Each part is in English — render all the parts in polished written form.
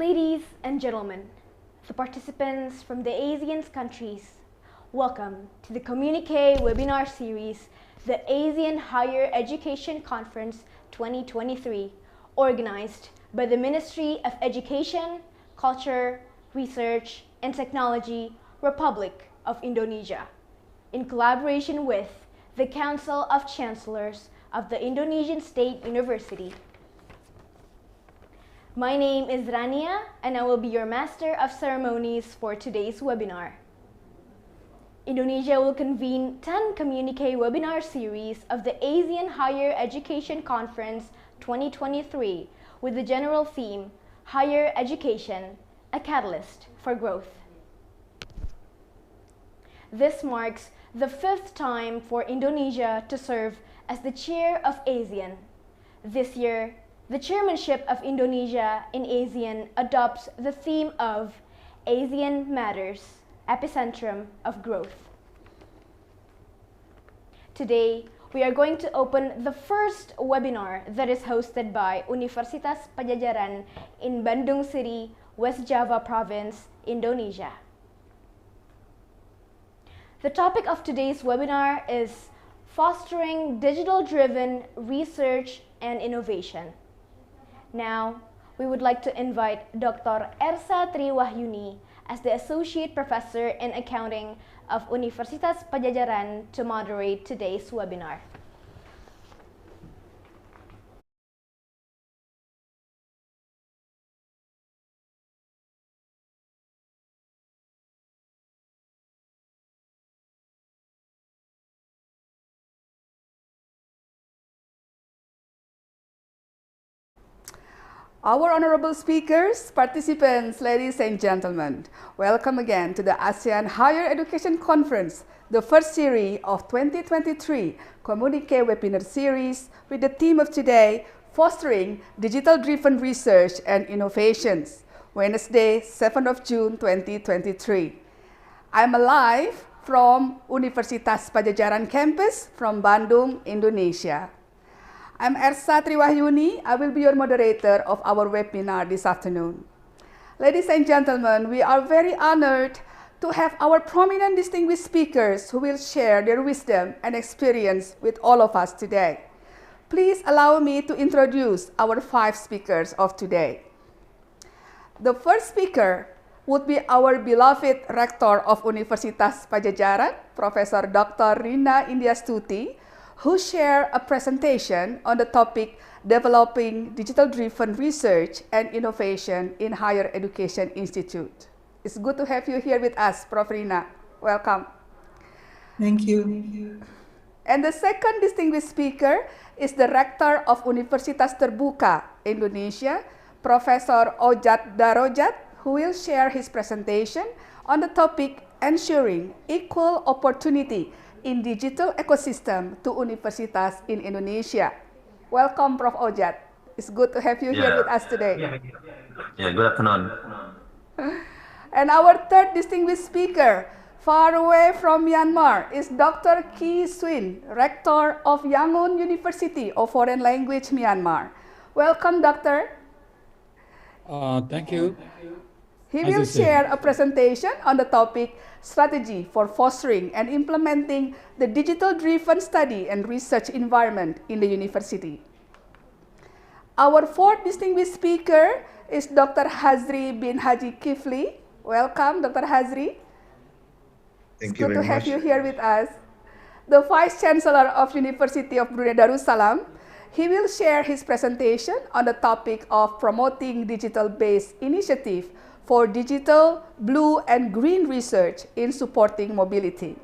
Ladies and gentlemen, the participants from the ASEAN countries, welcome to the Communique webinar series, the ASEAN Higher Education Conference 2023, organized by the Ministry of Education, Culture, Research and Technology, Republic of Indonesia, in collaboration with the Council of Chancellors of the Indonesian State University. My name is Rania, and I will be your Master of Ceremonies for today's webinar. Indonesia will convene 10 Communique webinar series of the ASEAN Higher Education Conference 2023 with the general theme, Higher Education, a Catalyst for Growth. This marks the 5th time for Indonesia to serve as the chair of ASEAN. This year, the chairmanship of Indonesia in ASEAN adopts the theme of ASEAN Matters, Epicentrum of Growth. Today, we are going to open the first webinar that is hosted by Universitas Padjadjaran in Bandung City, West Java Province, Indonesia. The topic of today's webinar is Fostering Digital-Driven Research and Innovation. Now, we would like to invite Dr. Ersa Triwahyuni as the Associate Professor in Accounting of Universitas Padjadjaran to moderate today's webinar. Our honorable speakers, participants, ladies and gentlemen, welcome again to the ASEAN Higher Education Conference, the first series of 2023 Communique webinar series with the theme of today, Fostering Digital-Driven Research and Innovations, Wednesday, 7th of June 2023. I'm live from Universitas Padjadjaran campus from Bandung, Indonesia. I'm Ersa Triwahyuni. I will be your moderator of our webinar this afternoon. Ladies and gentlemen, we are very honored to have our prominent distinguished speakers who will share their wisdom and experience with all of us today. Please allow me to introduce our 5 speakers of today. The first speaker would be our beloved Rector of Universitas Padjadjaran, Professor Dr. Rina Indiastuti, who share a presentation on the topic Developing Digital-Driven Research and Innovation in Higher Education Institute. It's good to have you here with us, Prof. Rina. Welcome. Thank you. And the second distinguished speaker is the Rector of Universitas Terbuka Indonesia, Professor Ojat Darojat, who will share his presentation on the topic Ensuring Equal Opportunity in Digital Ecosystem to Universitas in Indonesia. Welcome, Prof. Ojat. It's good to have you here with us today. Good afternoon. And our third distinguished speaker, far away from Myanmar, is Dr. Kee Swin, Rector of Yangon University of Foreign Language, Myanmar. Welcome, Doctor. Thank you. He will share a presentation on the topic Strategy for Fostering and Implementing the Digital-Driven Study and Research Environment in the University. Our fourth distinguished speaker is Dr. Hazri bin Haji Kifli. Welcome, Dr. Hazri. Thank it's you good very to have much. you here with us. The Vice Chancellor of University of Brunei Darussalam. He will share his presentation on the topic of promoting digital-based initiative for digital, blue, and green research in supporting mobility.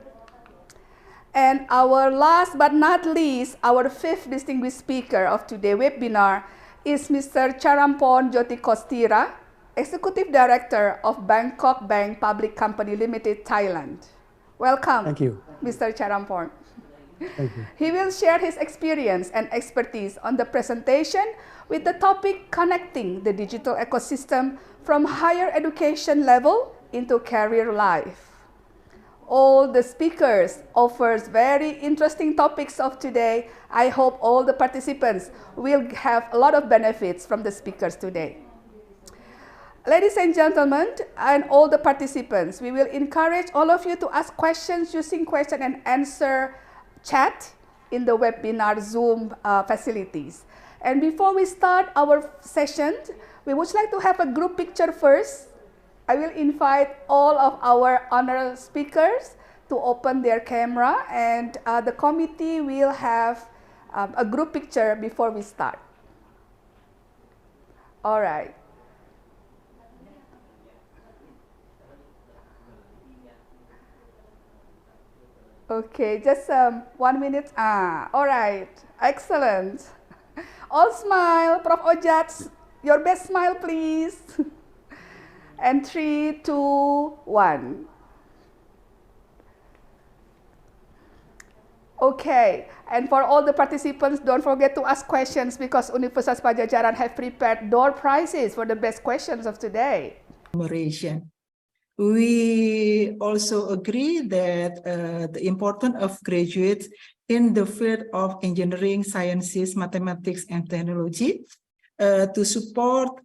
And our last but not least, our fifth distinguished speaker of today's webinar is Mr. Charampon Jotikostira, Executive Director of Bangkok Bank Public Company Limited, Thailand. Welcome, Thank you. Mr. Charampon. Thank you. He will share his experience and expertise on the presentation with the topic Connecting the Digital Ecosystem from Higher Education Level into Career Life. All the speakers offers very interesting topics of today. I hope all the participants will have a lot of benefits from the speakers today. ladies and gentlemen, and all the participants, we will encourage all of you to ask questions using question and answer chat in the webinar Zoom facilities. And before we start our session, we would like to have a group picture first. I will invite all of our honored speakers to open their camera, and the committee will have a group picture before we start. All right. Okay, just 1 minute. All right, excellent. All smile, Prof. Ojat, your best smile, please. And 3, 2, 1. Okay, and for all the participants, don't forget to ask questions because Universitas Padjadjaran have prepared door prizes for the best questions of today. We also agree that the importance of graduates in the field of engineering, sciences, mathematics, and technology to support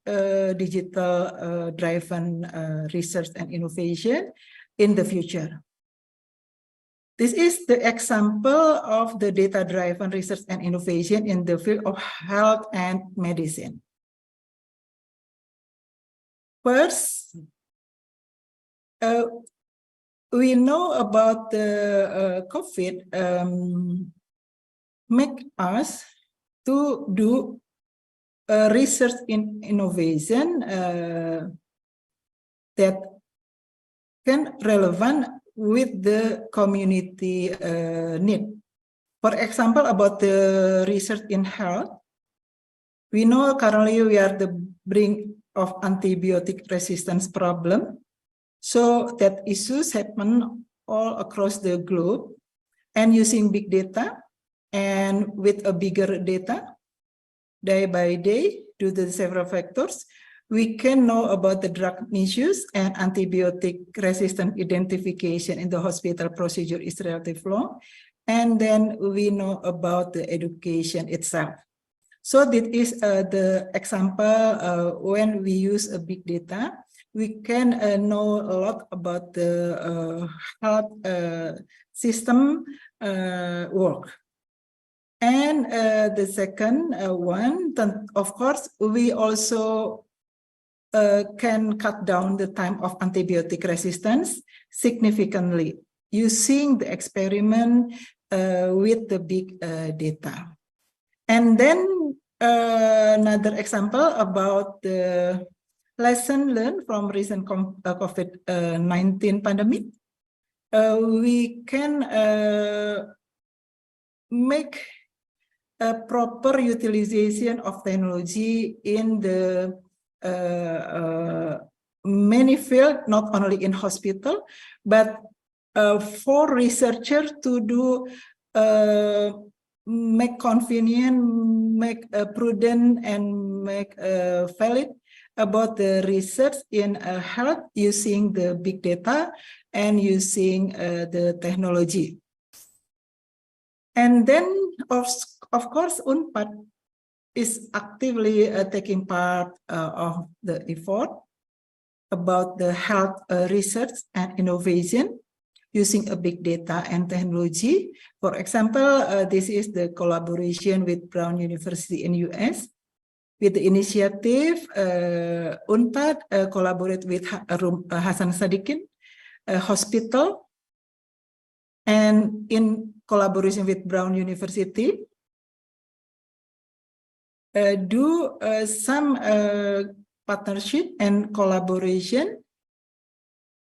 digital-driven research and innovation in the future. This is the example of the data-driven research and innovation in the field of health and medicine. First, we know about the COVID make us to do research in innovation that can relevant with the community need. For example, about the research in health, we know currently we are the brink of antibiotic resistance problem. So that issues happen all across the globe, and using big data and with a bigger data, day by day, due to several factors, we can know about the drug misuse and antibiotic resistant identification in the hospital procedure is relatively long. And then we know about the education itself. So this is the example when we use a big data, we can know a lot about the health system work. And the second one, of course, we also can cut down the time of antibiotic resistance significantly using the experiment with the big data. And then another example about the lesson learned from recent COVID-19 pandemic, we can make a proper utilization of technology in the many fields, not only in hospital, but for researchers to do make convenient, make prudent, and make valid about the research in health using the big data and using the technology. And then, of course, Unpad is actively taking part of the effort about the health research and innovation using a big data and technology. For example, this is the collaboration with Brown University in US. With the initiative, Unpad collaborate with Hasan Sadikin Hospital, and in collaboration with Brown University, do some partnership and collaboration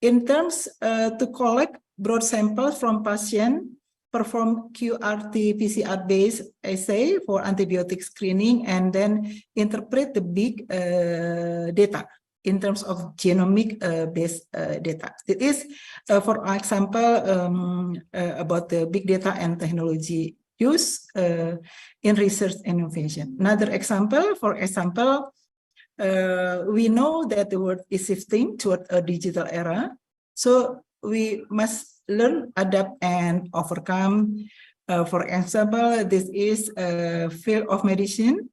in terms to collect broad samples from patients, perform QRT-PCR-based assay for antibiotic screening, and then interpret the big data in terms of genomic based data. It is, for example, about the big data and technology use in research and innovation. Another example, for example, we know that the world is shifting toward a digital era, so we must learn, adapt, and overcome. For example, this is a field of medicine,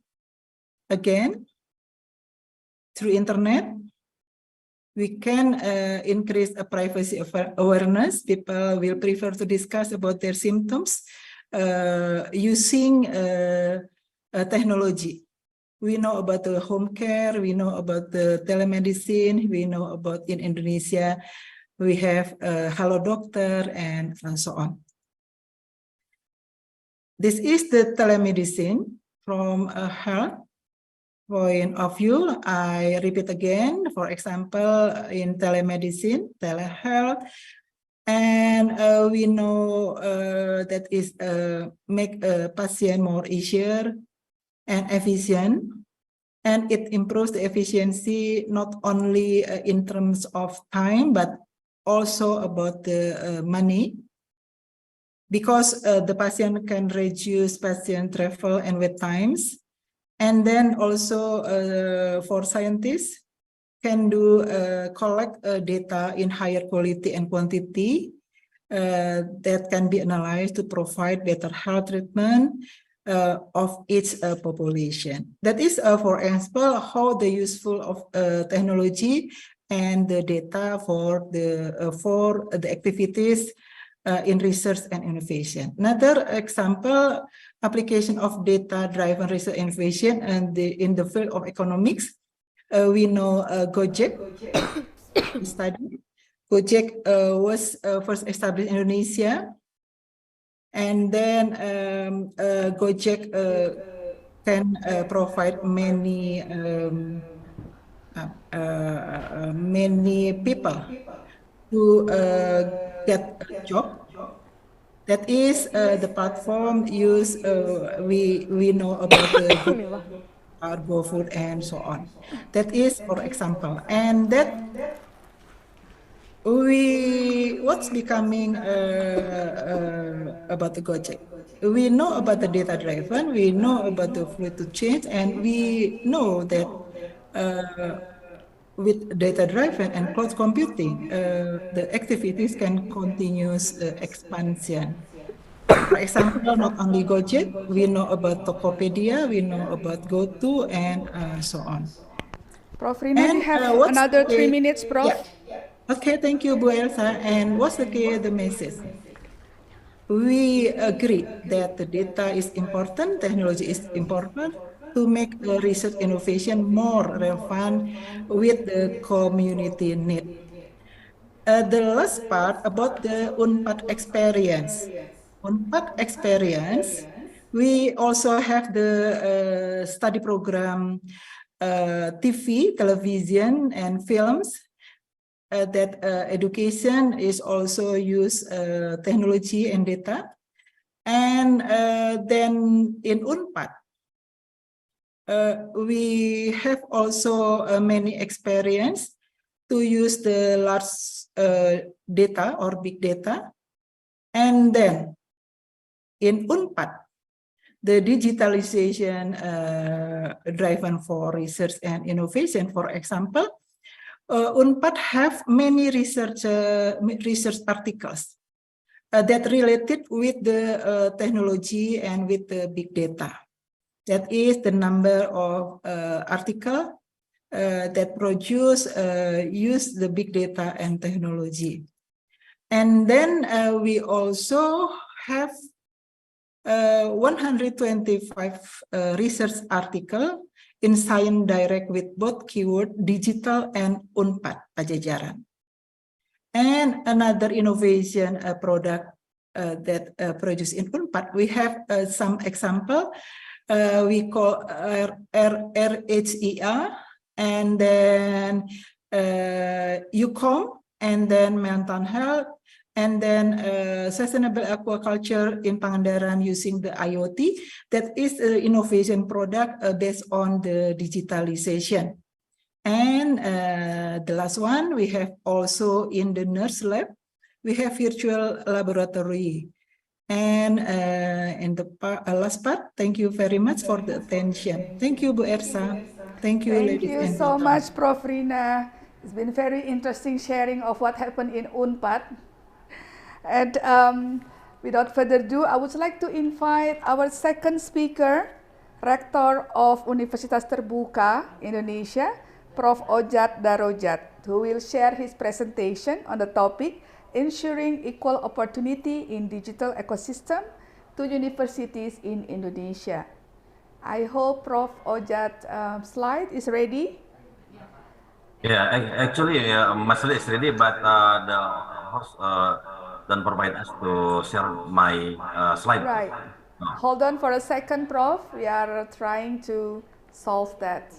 again, through internet, we can increase a privacy awareness. People will prefer to discuss about their symptoms using technology. We know about the home care, we know about the telemedicine, we know about in Indonesia, we have Hello Doctor and so on. This is the telemedicine from a health point of view. I repeat again, for example, in telemedicine, telehealth, and we know that is make a patient more easier and efficient, and it improves the efficiency not only in terms of time, but also about the money, because the patient can reduce patient travel and wait times. And then also for scientists can do collect data in higher quality and quantity that can be analyzed to provide better health treatment of each population. That is, for example, how the useful of technology and the data for the activities in research and innovation. Another example, application of data-driven research and innovation and in the field of economics. We know Gojek study. Gojek was first established in Indonesia, and then Gojek can provide many people to get a job. That is the platform used. We know about the GoFood and so on. That is, for example, and that what's becoming about the Gojek. We know about the data driven, we know about the fluid to change, and we know that with data driven and cloud computing, the activities can continuous expansion. For example, not only Gojek, we know about Tokopedia, we know about GoTo, and so on. Prof. Rina, we have another 3 minutes, Prof. Yeah. Okay, thank you, Bu Elsa. And what's the message? We agree that the data is important, technology is important to make the research innovation more relevant with the community need. The last part about the Unpad experience. Unpad experience, we also have the study program TV, television, and films. That education is also use technology and data. And then in Unpad, we have also many experience to use the large data or big data. And then in Unpad, the digitalization driven for research and innovation, for example, Unpad have many research articles that related with the technology and with the big data. That is the number of article that produce use the big data and technology. And then we also have 125 research article in Science Direct with both keyword digital and Unpad Padjadjaran. And another innovation product that produced in Unpad, we have some example. We call RHER, and then UCOM, and then mental health, and then sustainable aquaculture in Pangandaran using the IoT. That is an innovation product based on the digitalization. And the last one, we have also in the nurse lab, we have virtual laboratory. And in the last part, thank you very much for the attention. Thank you, Bu Ersa. Thank you, ladies and gentlemen. Thank you so much, Prof. Rina. It's been very interesting sharing of what happened in Unpad. And without further ado, I would like to invite our second speaker, Rector of Universitas Terbuka Indonesia, Prof. Ojat Darojat, who will share his presentation on the topic Ensuring Equal Opportunity in Digital Ecosystem to Universities in Indonesia. I hope Prof. Ojat slide is ready. Yeah, actually, my slide is ready, but the host don't provide us to share my slide. Right. No. Hold on for a second, Prof. We are trying to solve that.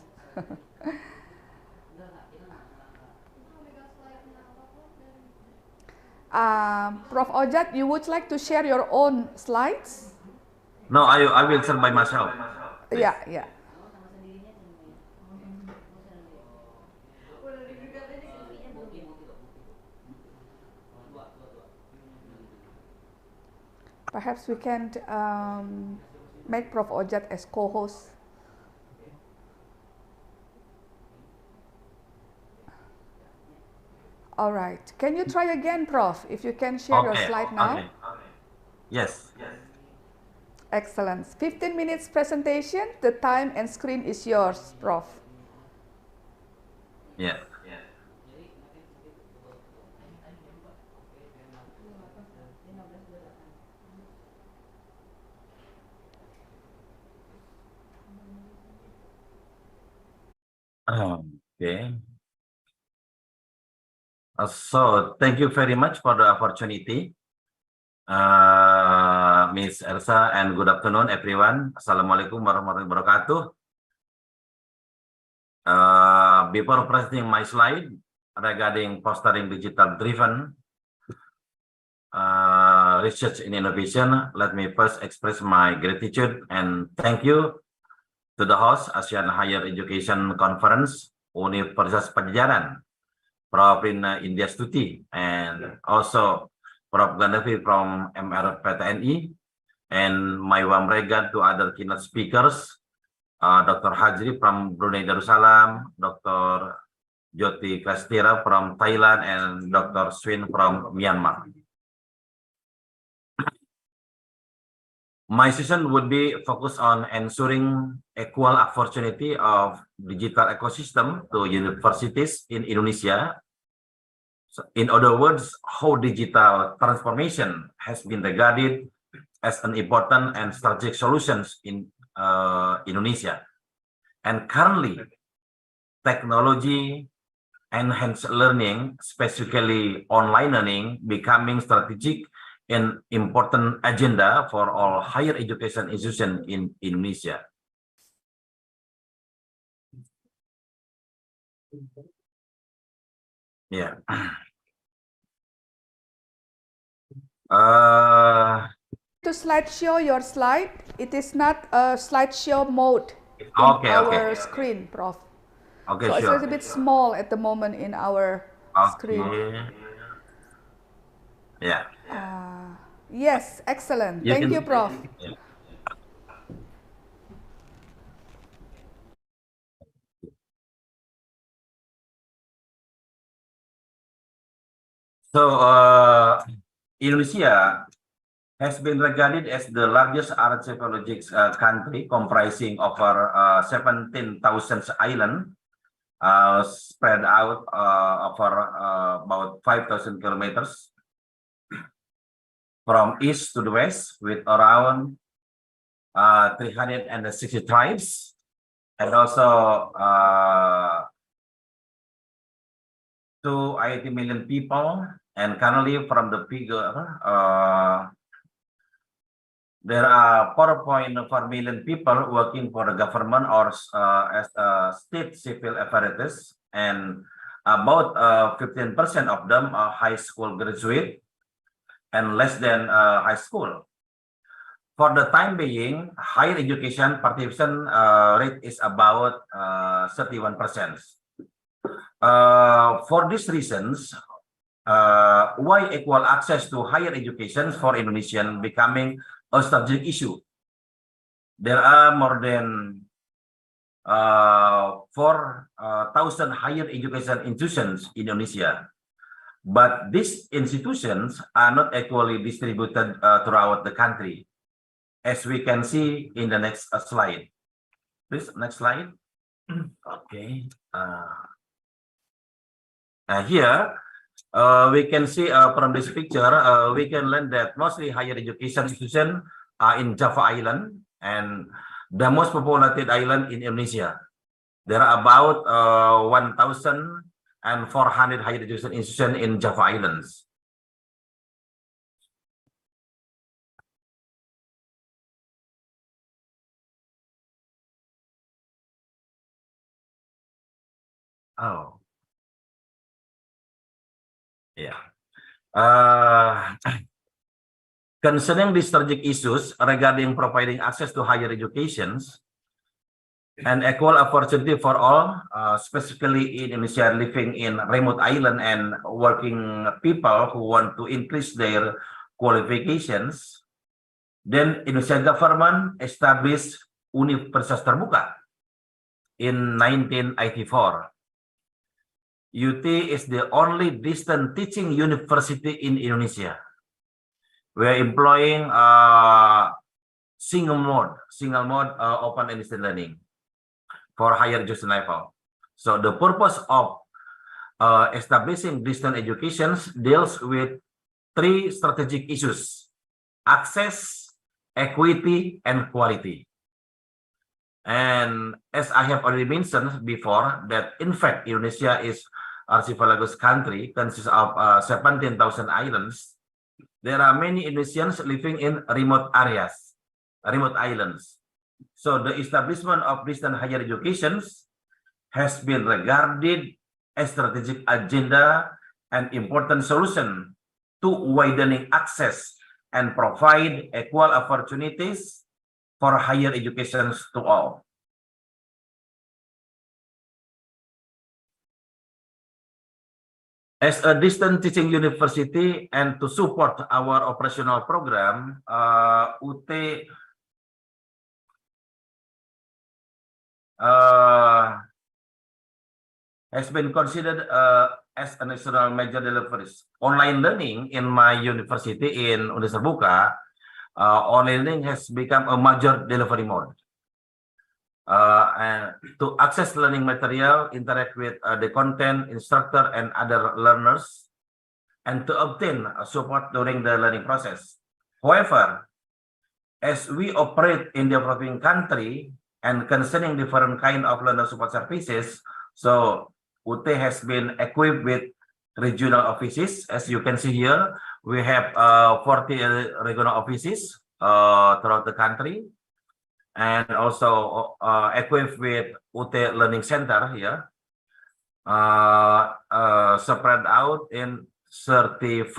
Prof. Ojat, you would like to share your own slides? No, I will share by myself. Please. Yeah. Perhaps we can make Prof. Ojat as co-host. All right. Can you try again, Prof, if you can share your slide now? Okay. Yes. Excellent. 15 minutes presentation. The time and screen is yours, Prof. Yeah. Okay. So thank you very much for the opportunity, Ms. Elsa, and good afternoon, everyone. Assalamualaikum warahmatullahi wabarakatuh. Before presenting my slide regarding fostering digital-driven research in innovation, let me first express my gratitude and thank you to the host Asean Higher Education Conference, Universitas Padjadjaran, Prof. India Stuti, and also Prof. Gandavi from MRPTNI, and my warm regard to other keynote speakers, Dr. Hajri from Brunei Darussalam, Dr. Jyoti Kastira from Thailand, and Dr. Swin from Myanmar. My session would be focused on ensuring equal opportunity of digital ecosystem to universities in Indonesia. So in other words, how digital transformation has been regarded as an important and strategic solutions in Indonesia. And currently, technology enhanced learning, specifically online learning, becoming strategic an important agenda for all higher education institutions in Indonesia. Yeah. To slideshow your slide, it is not a slideshow mode in our screen, Prof. Okay, so sure. It's a bit small at the moment in our screen. Yeah. Yes, excellent. Thank you, Prof. Yeah. So, Indonesia has been regarded as the largest archipelagic country, comprising over 17,000 islands, spread out over about 5,000 kilometers from east to the west, with around 360 tribes, and also 280 million people. And currently, from the figure, there are 4.4 million people working for the government or as state civil apparatus, and about 15% of them are high school graduate and less than high school. For the time being, higher education participation rate is about 31%. For these reasons, why equal access to higher education for Indonesian becoming a strategic issue. There are more than 4,000 higher education institutions in Indonesia, but these institutions are not equally distributed throughout the country, as we can see in the next slide. Please, next slide. Okay. Here we can see from this picture, we can learn that mostly higher education institutions are in Java Island and the most populated island in Indonesia. There are about 1,400 higher education institutions in Java Islands. Oh, yeah. Concerning the strategic issues regarding providing access to higher education and equal opportunity for all, specifically in Indonesia living in remote island and working people who want to increase their qualifications, then Indonesia government established Universitas Terbuka in 1984. UT is the only distance teaching university in Indonesia. We are employing single mode open and distance learning for higher education level. So the purpose of establishing distance education deals with three strategic issues: access, equity, and quality. And as I have already mentioned before, that in fact Indonesia is archipelago country, consists of 17,000 islands. There are many Indonesians living in remote areas, remote islands. So the establishment of distance higher education has been regarded as strategic agenda and important solution to widening access and provide equal opportunities for higher education to all. As a distance teaching university and to support our operational program, UT has been considered as a national major deliveries. Online learning in my university in Universitas Terbuka, online learning has become a major delivery mode. And to access learning material, interact with the content, instructor, and other learners, and to obtain support during the learning process. However, as we operate in developing country and concerning different kind of learner support services, so UT has been equipped with regional offices. As you can see here, we have 40 regional offices throughout the country, and also equipped with UT Learning Center here, spread out in 34,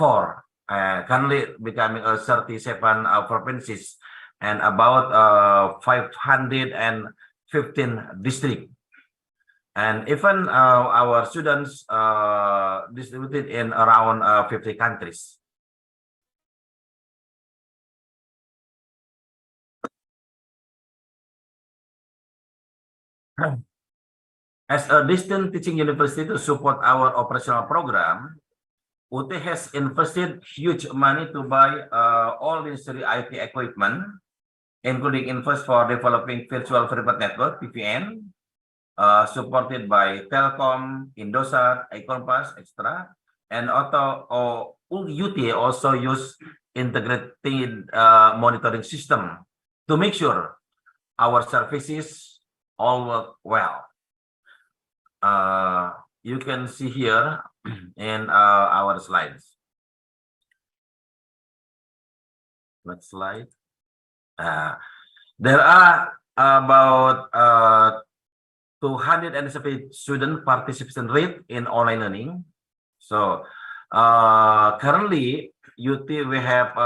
currently becoming 37 provinces, and about 515 districts. And even our students distributed in around 50 countries. As a distance teaching university to support our operational program, UT has invested huge money to buy all necessary IT equipment, including invest for developing virtual private network (VPN), supported by Telkom, Indosat, Iconpass, etc. And UT also use integrated monitoring system to make sure our services all work well. You can see here in our slides. Next slide. There are about 270 student participation rate in online learning. So currently UT we have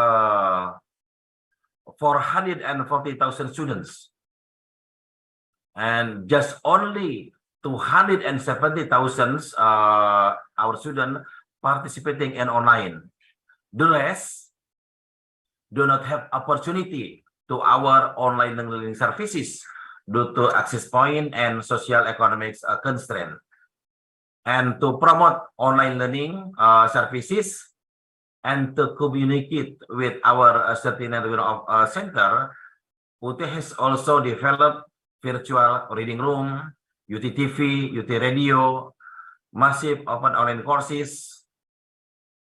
440,000 students, and just only 270,000 our students participating in online. The rest do not have opportunity to our online learning services due to access point and social economics constraint. And to promote online learning services and to communicate with our centenary center, UT has also developed virtual reading room, UT TV, UT Radio, massive open online courses,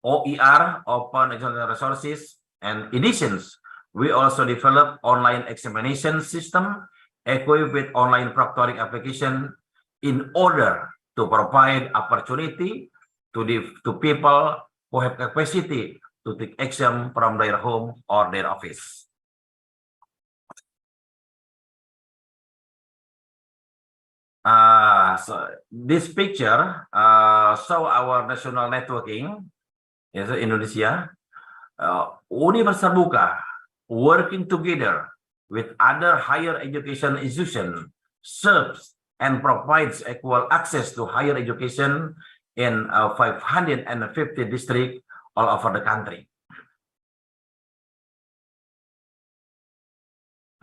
OER, open educational resources, and editions. We also develop online examination system equipped with online proctoring application in order to provide opportunity to people who have capacity to take exam from their home or their office. So this picture show our national networking in Indonesia. Universitas Terbuka working together with other higher education institutions serves and provides equal access to higher education in 550 districts all over the country.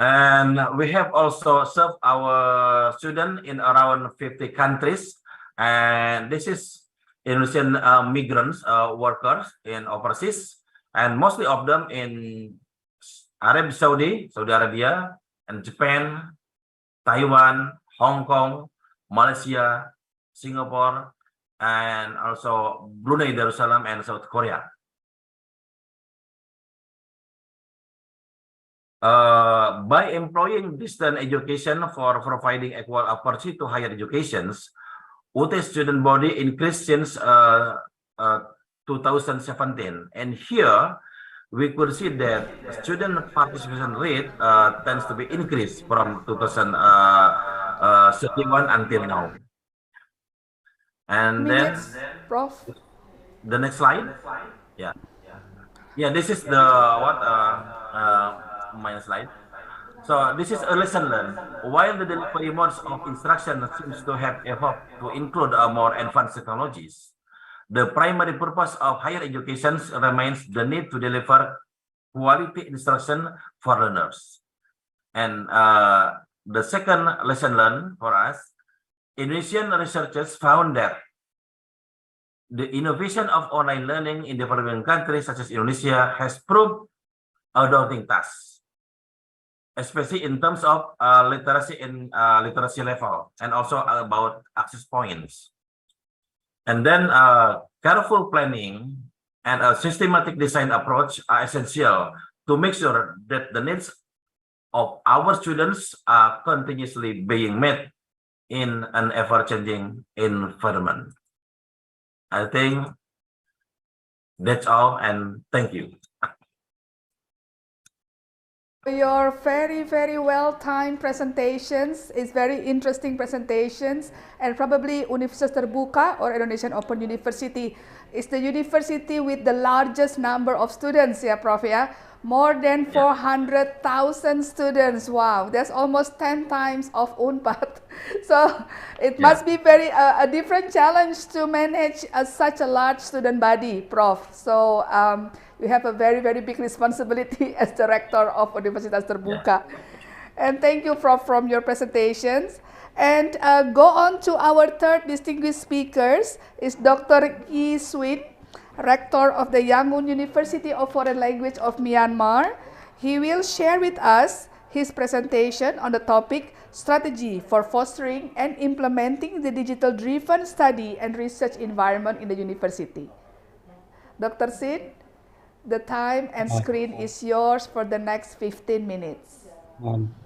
And we have also served our students in around 50 countries. And this is Indonesian migrants, workers in overseas, and mostly of them in Saudi Arabia, and Japan, Taiwan, Hong Kong, Malaysia, Singapore, and also Brunei Darussalam and South Korea. By employing distance education for providing equal opportunity to higher educations, UT student body increased since 2017, and here we could see that student participation rate tends to be increased from 2031 until now. And then, Prof. The next slide. Yeah. This is the my slide. So this is a lesson learned. While the delivery modes of instruction seems to have evolved to include more advanced technologies, the primary purpose of higher education remains the need to deliver quality instruction for learners. And the second lesson learned for us, Indonesian researchers found that the innovation of online learning in developing countries such as Indonesia has proved a daunting task, especially in terms of literacy level, and also about access points. And then careful planning and a systematic design approach are essential to make sure that the needs of our students are continuously being met in an ever-changing environment. I think that's all, and thank you. Your very, very well-timed presentations. It's very interesting presentations, and probably Universitas Terbuka or Indonesian Open University is the university with the largest number of students, yeah, Prof, yeah? More than 400,000 students. Wow, that's almost 10 times of Unpad. So it must be very a different challenge to manage such a large student body, Prof. So you have a very, very big responsibility as the rector of Universitas Terbuka. And thank you, Prof, from your presentations. And go on to our third distinguished speakers is Dr. Ki Swin, Rector of the Yangon University of Foreign Language of Myanmar. He will share with us his presentation on the topic Strategy for Fostering and Implementing the Digital-Driven Study and Research Environment in the University. Dr. Sid, the time and screen is yours for the next 15 minutes.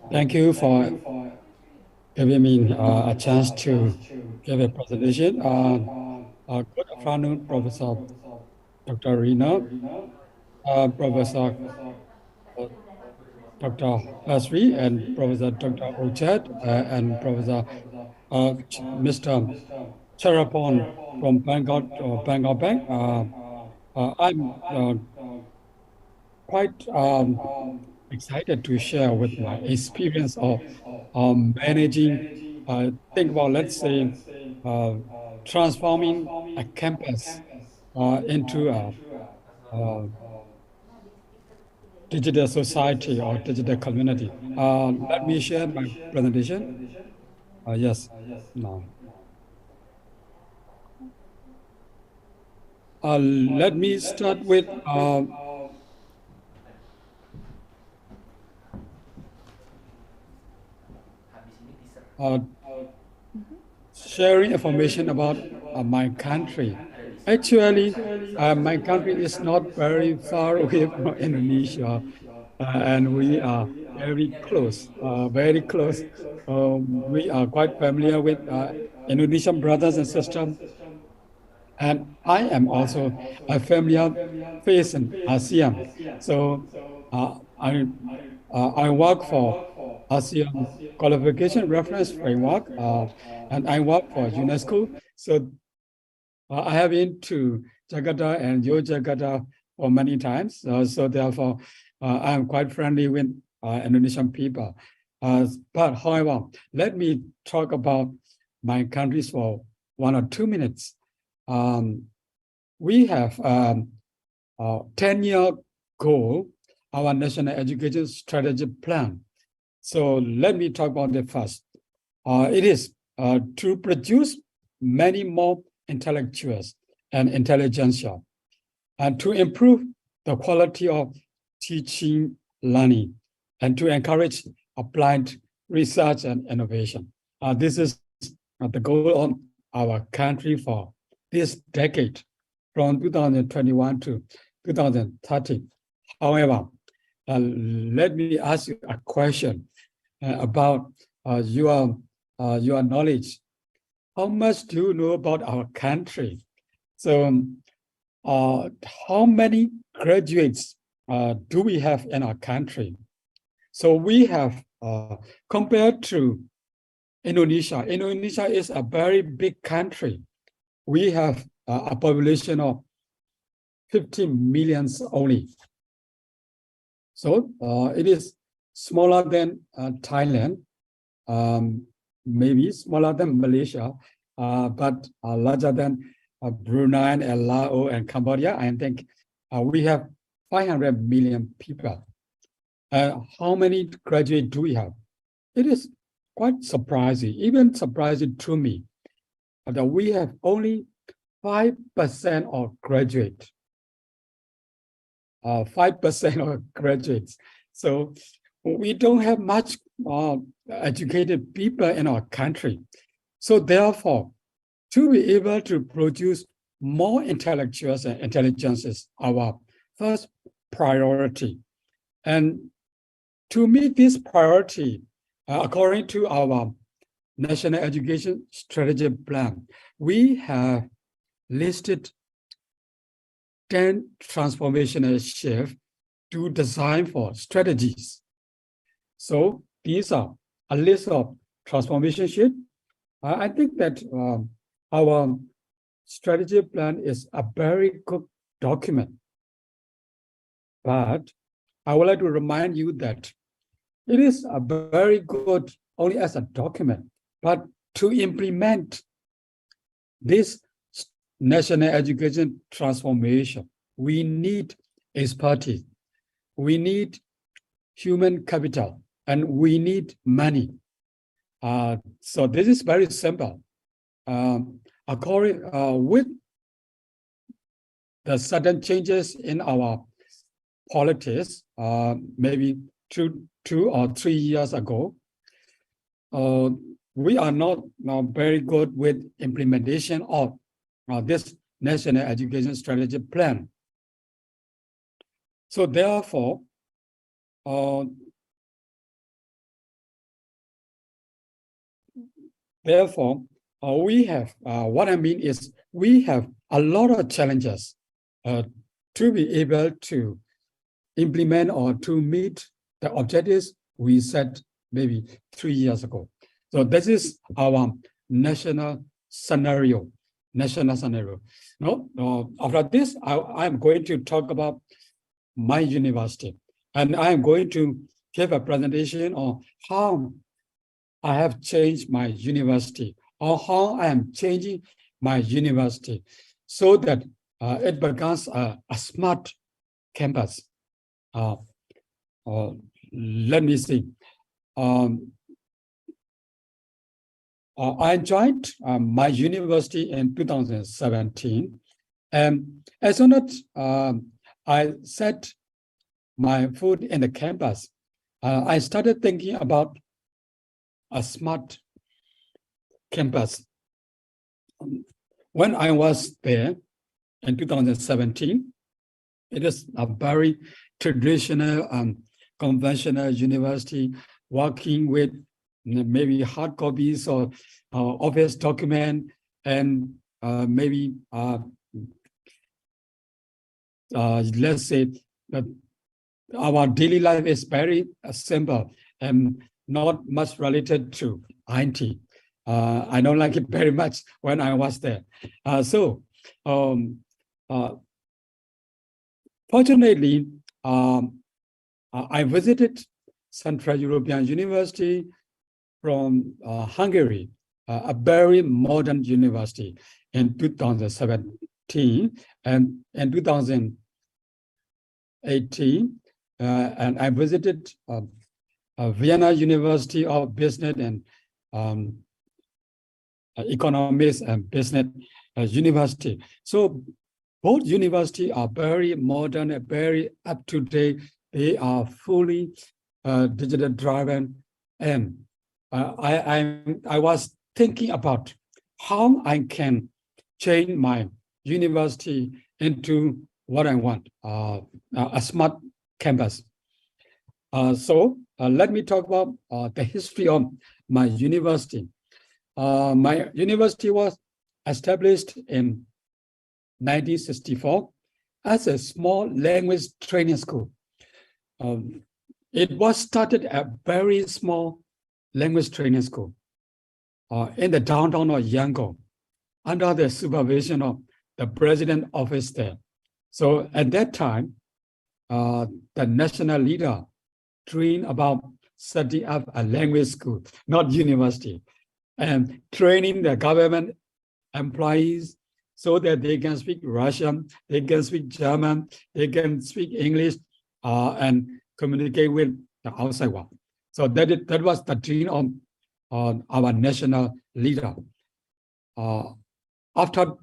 Thank you for giving me a chance to give a presentation. Good afternoon, Professor Dr. Rina, Professor Dr. Asri, and Professor Dr. Ochad, and Professor Mr. Telepon from Bangkok Bank. I'm quite excited to share with my experience of managing, think about, let's say, transforming a campus into a digital society or digital community. Let me share my presentation. Yes, now. Let me start with sharing information about my country. Actually, my country is not very far away from Indonesia, and we are very close, very close. We are quite familiar with Indonesian brothers and sisters, and I am also a familiar face in ASEAN. So I work for ASEAN Qualification Reference Framework, and I work for UNESCO. So I have been to Jakarta and Yogyakarta for many times. So therefore, I'm quite friendly with Indonesian people. But however, let me talk about my countries for 1 or 2 minutes. We have a 10-year goal, our National Education Strategy Plan. So let me talk about it first. It is to produce many more intellectuals and intelligentsia, and to improve the quality of teaching, learning, and to encourage applied research and innovation. This is the goal of our country for this decade, from 2021 to 2030. However, let me ask you a question about your knowledge. How much do you know about our country? So, how many graduates do we have in our country? So we have, compared to Indonesia, Indonesia is a very big country. We have a population of 15 million only. So it is smaller than Thailand, maybe smaller than Malaysia, but larger than Brunei and Laos and Cambodia. I think we have 500 million people. How many graduates do we have? It is quite surprising, even surprising to me, that we have only 5% of graduates. 5% of graduates. So we don't have much educated people in our country. So therefore, to be able to produce more intellectuals and intelligence is our first priority. And to meet this priority, according to our National Education Strategy Plan, we have listed 10 transformational shifts to design for strategies. So these are a list of transformation shifts. I think that our strategy plan is a very good document. But I would like to remind you that it is a very good only as a document, but to implement this national education transformation, we need expertise, we need human capital, and we need money. So this is very simple. According with the sudden changes in our politics, maybe two or 3 years ago, we are not very good with implementation of this National Education Strategy Plan. So therefore, we have, what I mean is we have a lot of challenges to be able to implement or to meet the objectives we set maybe 3 years ago. So this is our national scenario. No, after this, I'm going to talk about my university, and I'm going to give a presentation on how I have changed my university, or how I am changing my university so that it becomes a smart campus. Let me see. I joined my university in 2017, and as soon as I set my foot in the campus, I started thinking about a smart campus. When I was there in 2017, it is a very traditional conventional university, working with maybe hard copies or office document, and maybe let's say that our daily life is very simple and not much related to IT. I don't like it very much when I was there. Fortunately, I visited Central European University from Hungary, a very modern university, in 2017, and in 2018, and I visited Vienna University of Business and Economics and Business University. So both universities are very modern, very up to date. They are fully digital driven, and I was thinking about how I can change my university into what I want, a smart campus. So let me talk about the history of my university. My university was established in 1964 as a small language training school. It was started a very small language training school in the downtown of Yangon, under the supervision of the president office there. So at that time, the national leader dreamed about setting up a language school, not university, and training the government employees so that they can speak Russian, they can speak German, they can speak English, and communicate with the outside world. So that was the dream of our national leader. After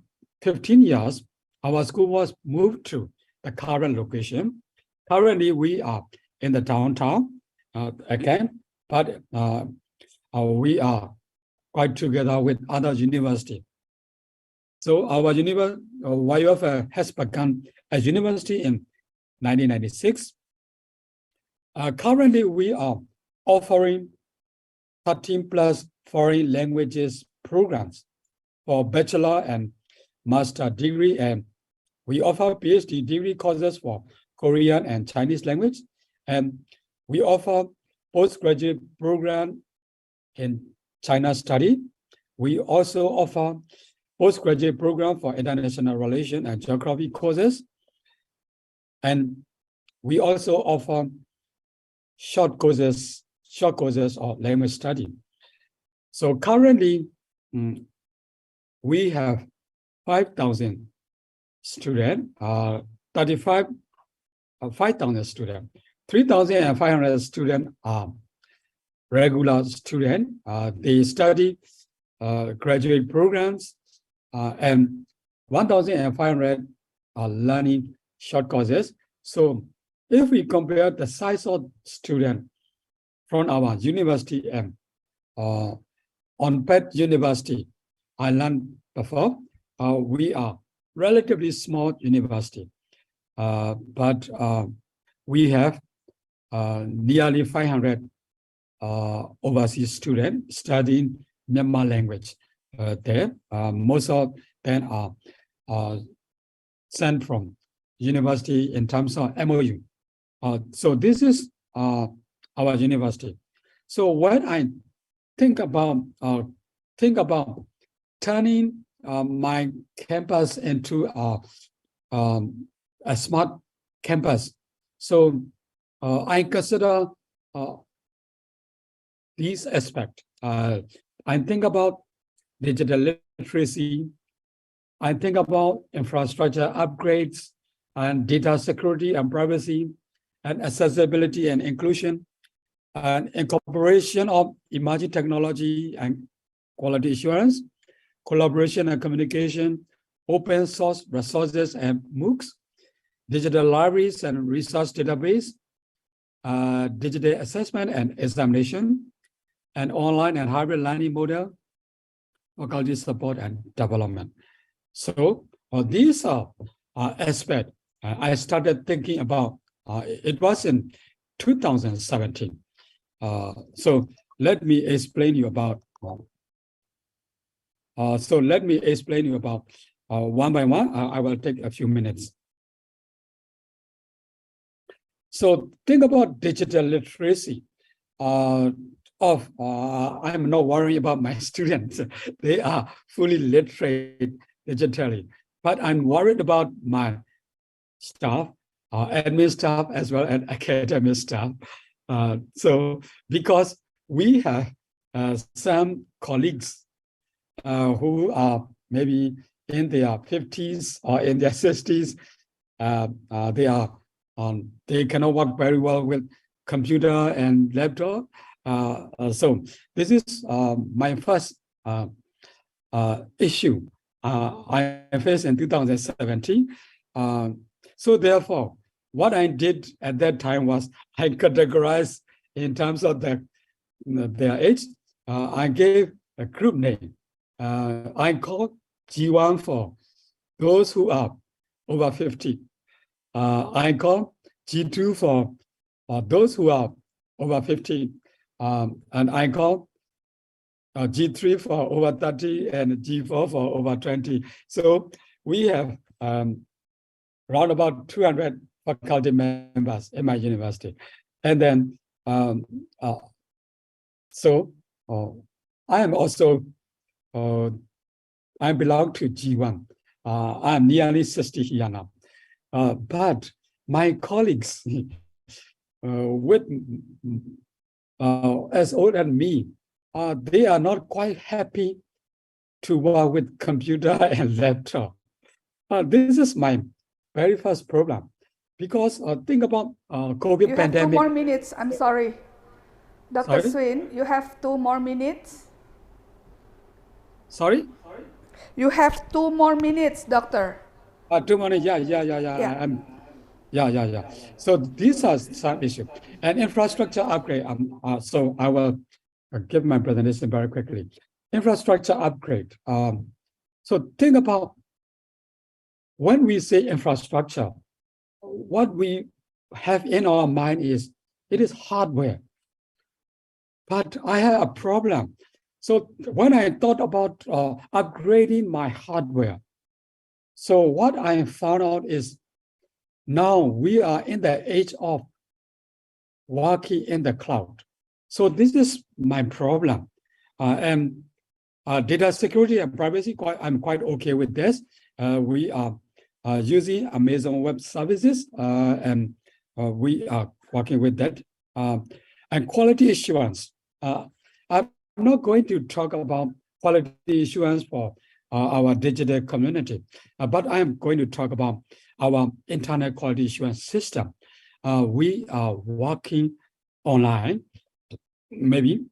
15 years, our school was moved to the current location. Currently, we are in the downtown again, but we are quite together with other universities. So our YUF has begun as university in 1996. Currently, we are offering 13 plus foreign languages programs for bachelor and master degree, and we offer PhD degree courses for Korean and Chinese language, and we offer postgraduate program in China study. We also offer postgraduate program for international relations and geography courses, and we also offer short courses of language study. So currently, we have 5,000 students, 5,000 students, 3,500 students are regular students. They study graduate programs, and 1,500 are learning short courses. So if we compare the size of students from our university and Unpad University, I learned before, we are relatively small university, but we have nearly 500 overseas students studying Myanmar language there. Most of them are sent from university in terms of MOU. So this is our university. So when I think about turning my campus into a smart campus, so I consider these aspects. I think about digital literacy. I think about infrastructure upgrades and data security and privacy and accessibility and inclusion, and incorporation of emerging technology and quality assurance, collaboration and communication, open source resources and MOOCs, digital libraries and research database, digital assessment and examination, and online and hybrid learning model, faculty support and development. So these are aspects I started thinking about. It was in 2017. So let me explain you about. One by one. I will take a few minutes. So think about digital literacy. I'm not worried about my students. They are fully literate digitally. But I'm worried about my staff, admin staff, as well as academic staff. So because we have some colleagues who are maybe in their 50s or in their 60s, they cannot work very well with computer and laptop. So this is my first issue I faced in 2017. So therefore, what I did at that time was I categorized in terms of their age. I gave a group name. I called G1 for those who are over 50. I call G2 for those who are over 50. And I call G3 for over 30 and G4 for over 20. So we have around about 200 faculty members in my university. And then, I am also, I belong to G1. I'm nearly 60 here now. But my colleagues with as old as me, they are not quite happy to work with computer and laptop. This is my very first problem, because think about COVID you pandemic. You have 2 more minutes. I'm sorry, Dr. Swin. You have 2 more minutes. Sorry. You have 2 more minutes, doctor. 2 more minutes. Yeah. So these are some issues. And infrastructure upgrade. So I will give my presentation very quickly. Infrastructure upgrade. So think about when we say infrastructure, what we have in our mind is it is hardware. But I have a problem. So when I thought about upgrading my hardware, so what I found out is now we are in the age of working in the cloud. So this is my problem. And data security and privacy, I'm quite okay with this. We are using Amazon Web Services, and we are working with that. And quality assurance. I'm not going to talk about quality assurance for our digital community, but I'm going to talk about our internet quality assurance system. We are working online, maybe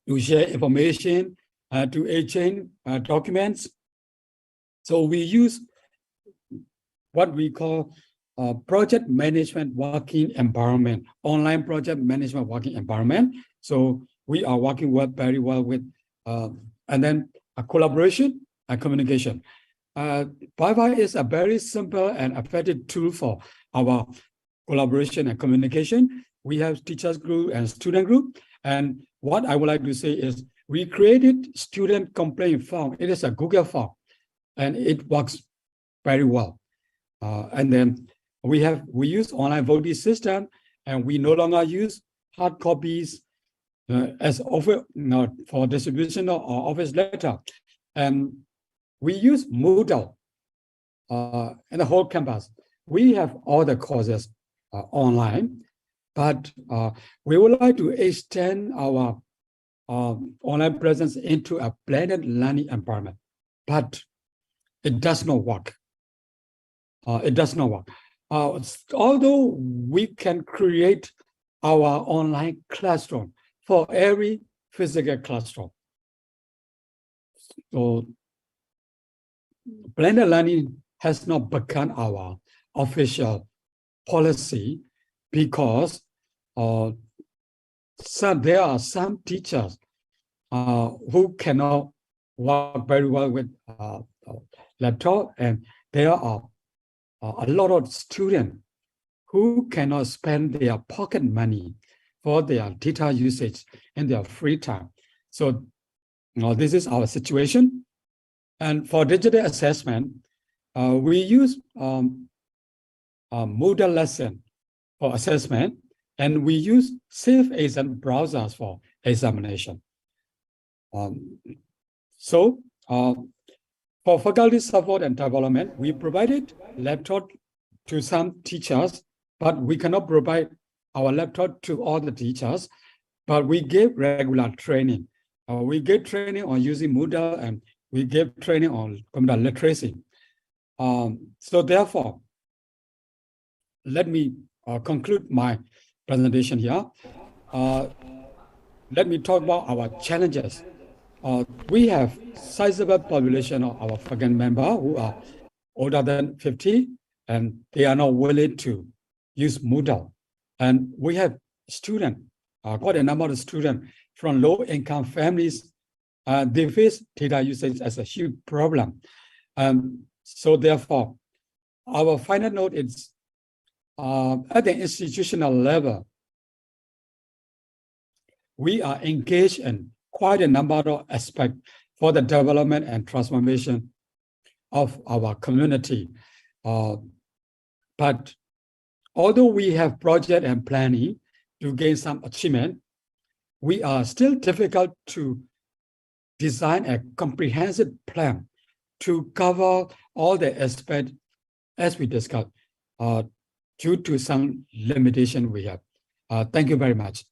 to share information, to exchange documents. So we use what we call project management working environment, online project management working environment. So we are working very well with, and then a collaboration and communication. Wi-Fi is a very simple and effective tool for our collaboration and communication. We have teachers group and student group. And what I would like to say is we created student complaint form. It is a Google form and it works very well. And then we use online voting system, and we no longer use hard copies as offer for distribution or office letter. And we use Moodle in the whole campus. We have all the courses online, but we would like to extend our online presence into a blended learning environment, but it does not work. It does not work. Although we can create our online classroom for every physical classroom. So blended learning has not become our official policy because there are some teachers who cannot work very well with laptop, and there are a lot of students who cannot spend their pocket money for their data usage in their free time. So this is our situation. And for digital assessment, we use Moodle lesson for assessment, and we use safe agent browsers for examination. For faculty support and development, we provided laptop to some teachers, but we cannot provide our laptop to all the teachers, but we give regular training. We give training on using Moodle, and we give training on computer literacy. So therefore, let me conclude my presentation here. Let me talk about our challenges. We have sizable population of our faculty members who are older than 50, and they are not willing to use Moodle. And we have students, quite a number of students from low-income families. They face data usage as a huge problem. So therefore, our final note is at the institutional level, we are engaged in quite a number of aspects for the development and transformation of our community. But although we have project and planning to gain some achievement, we are still difficult to design a comprehensive plan to cover all the aspects as we discussed, due to some limitation we have. Thank you very much.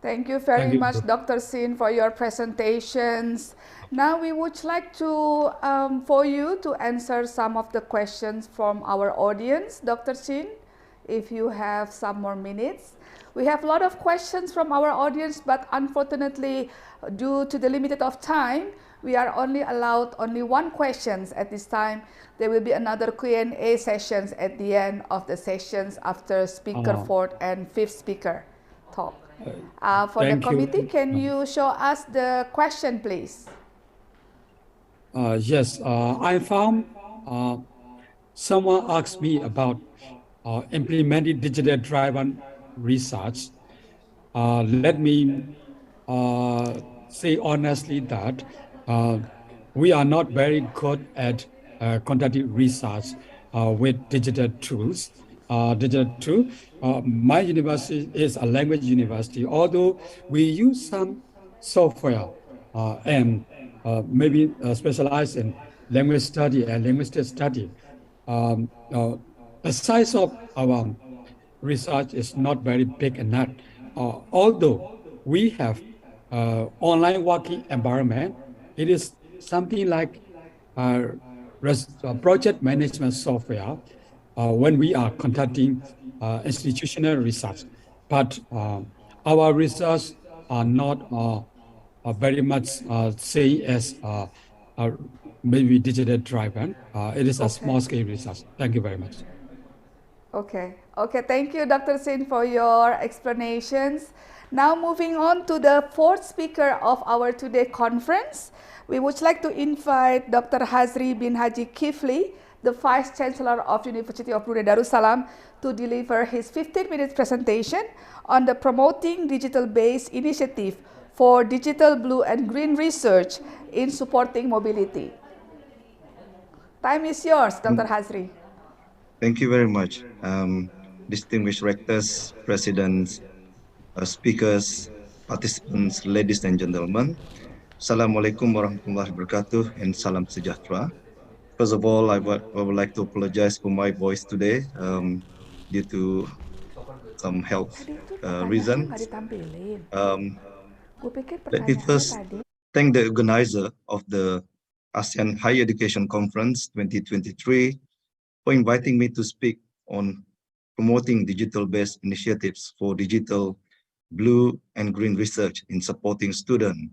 Thank you very much, Dr. Sin, for your presentations. Now we would like to, for you to answer some of the questions from our audience. Dr. Sin, if you have some more minutes. We have a lot of questions from our audience, but unfortunately, due to the limited of time, we are only allowed only one questions at this time. There will be another Q&A sessions at the end of the sessions after speaker fourth and fifth speaker talk. For the committee, can you show us the question, please? Yes, I found someone asked me about implementing digital driven research. Let me say honestly that we are not very good at conducting research with digital tools. My university is a language university, although we use some software and maybe specialize in language study and linguistic study. The size of our research is not very big enough. Although we have online working environment, it is something like project management software when we are conducting institutional research. But our research are not very much say as maybe digital driven. It is a small scale research. Thank you very much. Okay, thank you, Dr. Sin, for your explanations. Now moving on to the fourth speaker of our today conference, we would like to invite Dr. Hazri bin Haji Kifli, the Vice Chancellor of University of Brunei Darussalam, to deliver his 15-minute presentation on the Promoting Digital-Based Initiative for Digital Blue and Green Research in Supporting Mobility. Time is yours, Dr. Hazri. Thank you very much. Distinguished rectors, presidents, speakers, participants, ladies and gentlemen. Assalamualaikum warahmatullahi wabarakatuh and salam sejahtera. First of all, I would like to apologize for my voice today due to some health reasons. Let me first thank the organizer of the ASEAN Higher Education Conference 2023 for inviting me to speak on promoting digital-based initiatives for digital, blue, and green research in supporting student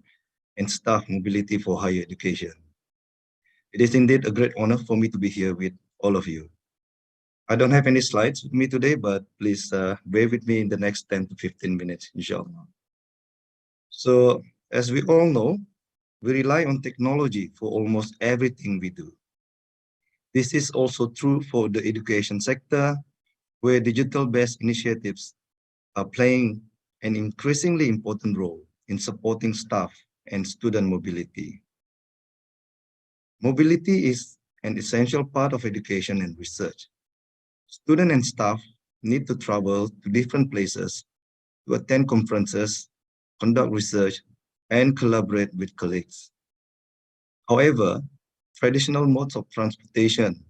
and staff mobility for higher education. It is indeed a great honor for me to be here with all of you. I don't have any slides with me today, but please bear with me in the next 10 to 15 minutes, inshallah. So, as we all know, we rely on technology for almost everything we do. This is also true for the education sector, where digital-based initiatives are playing an increasingly important role in supporting staff and student mobility. Mobility is an essential part of education and research. Students and staff need to travel to different places to attend conferences, conduct research, and collaborate with colleagues. However, traditional modes of transportation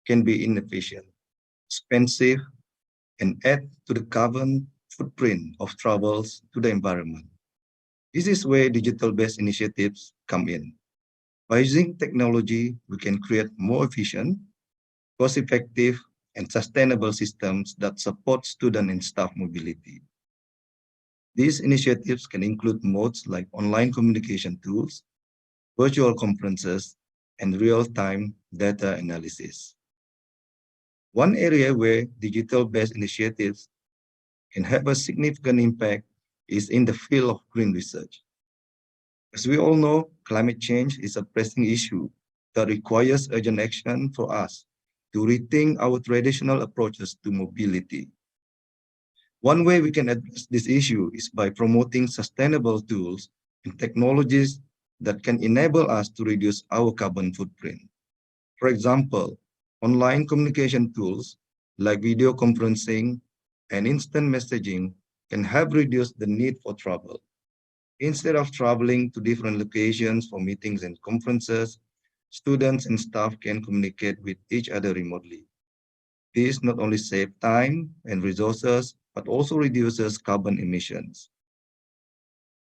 can be inefficient, expensive, and add to the carbon footprint of travels to the environment. This is where digital-based initiatives come in. By using technology, we can create more efficient, cost-effective, and sustainable systems that support student and staff mobility. These initiatives can include modes like online communication tools, virtual conferences, and real-time data analysis. One area where digital-based initiatives can have a significant impact is in the field of green research. As we all know, climate change is a pressing issue that requires urgent action for us to rethink our traditional approaches to mobility. One way we can address this issue is by promoting sustainable tools and technologies that can enable us to reduce our carbon footprint. For example, online communication tools like video conferencing and instant messaging can help reduce the need for travel. Instead of traveling to different locations for meetings and conferences, students and staff can communicate with each other remotely. This not only saves time and resources, but also reduces carbon emissions.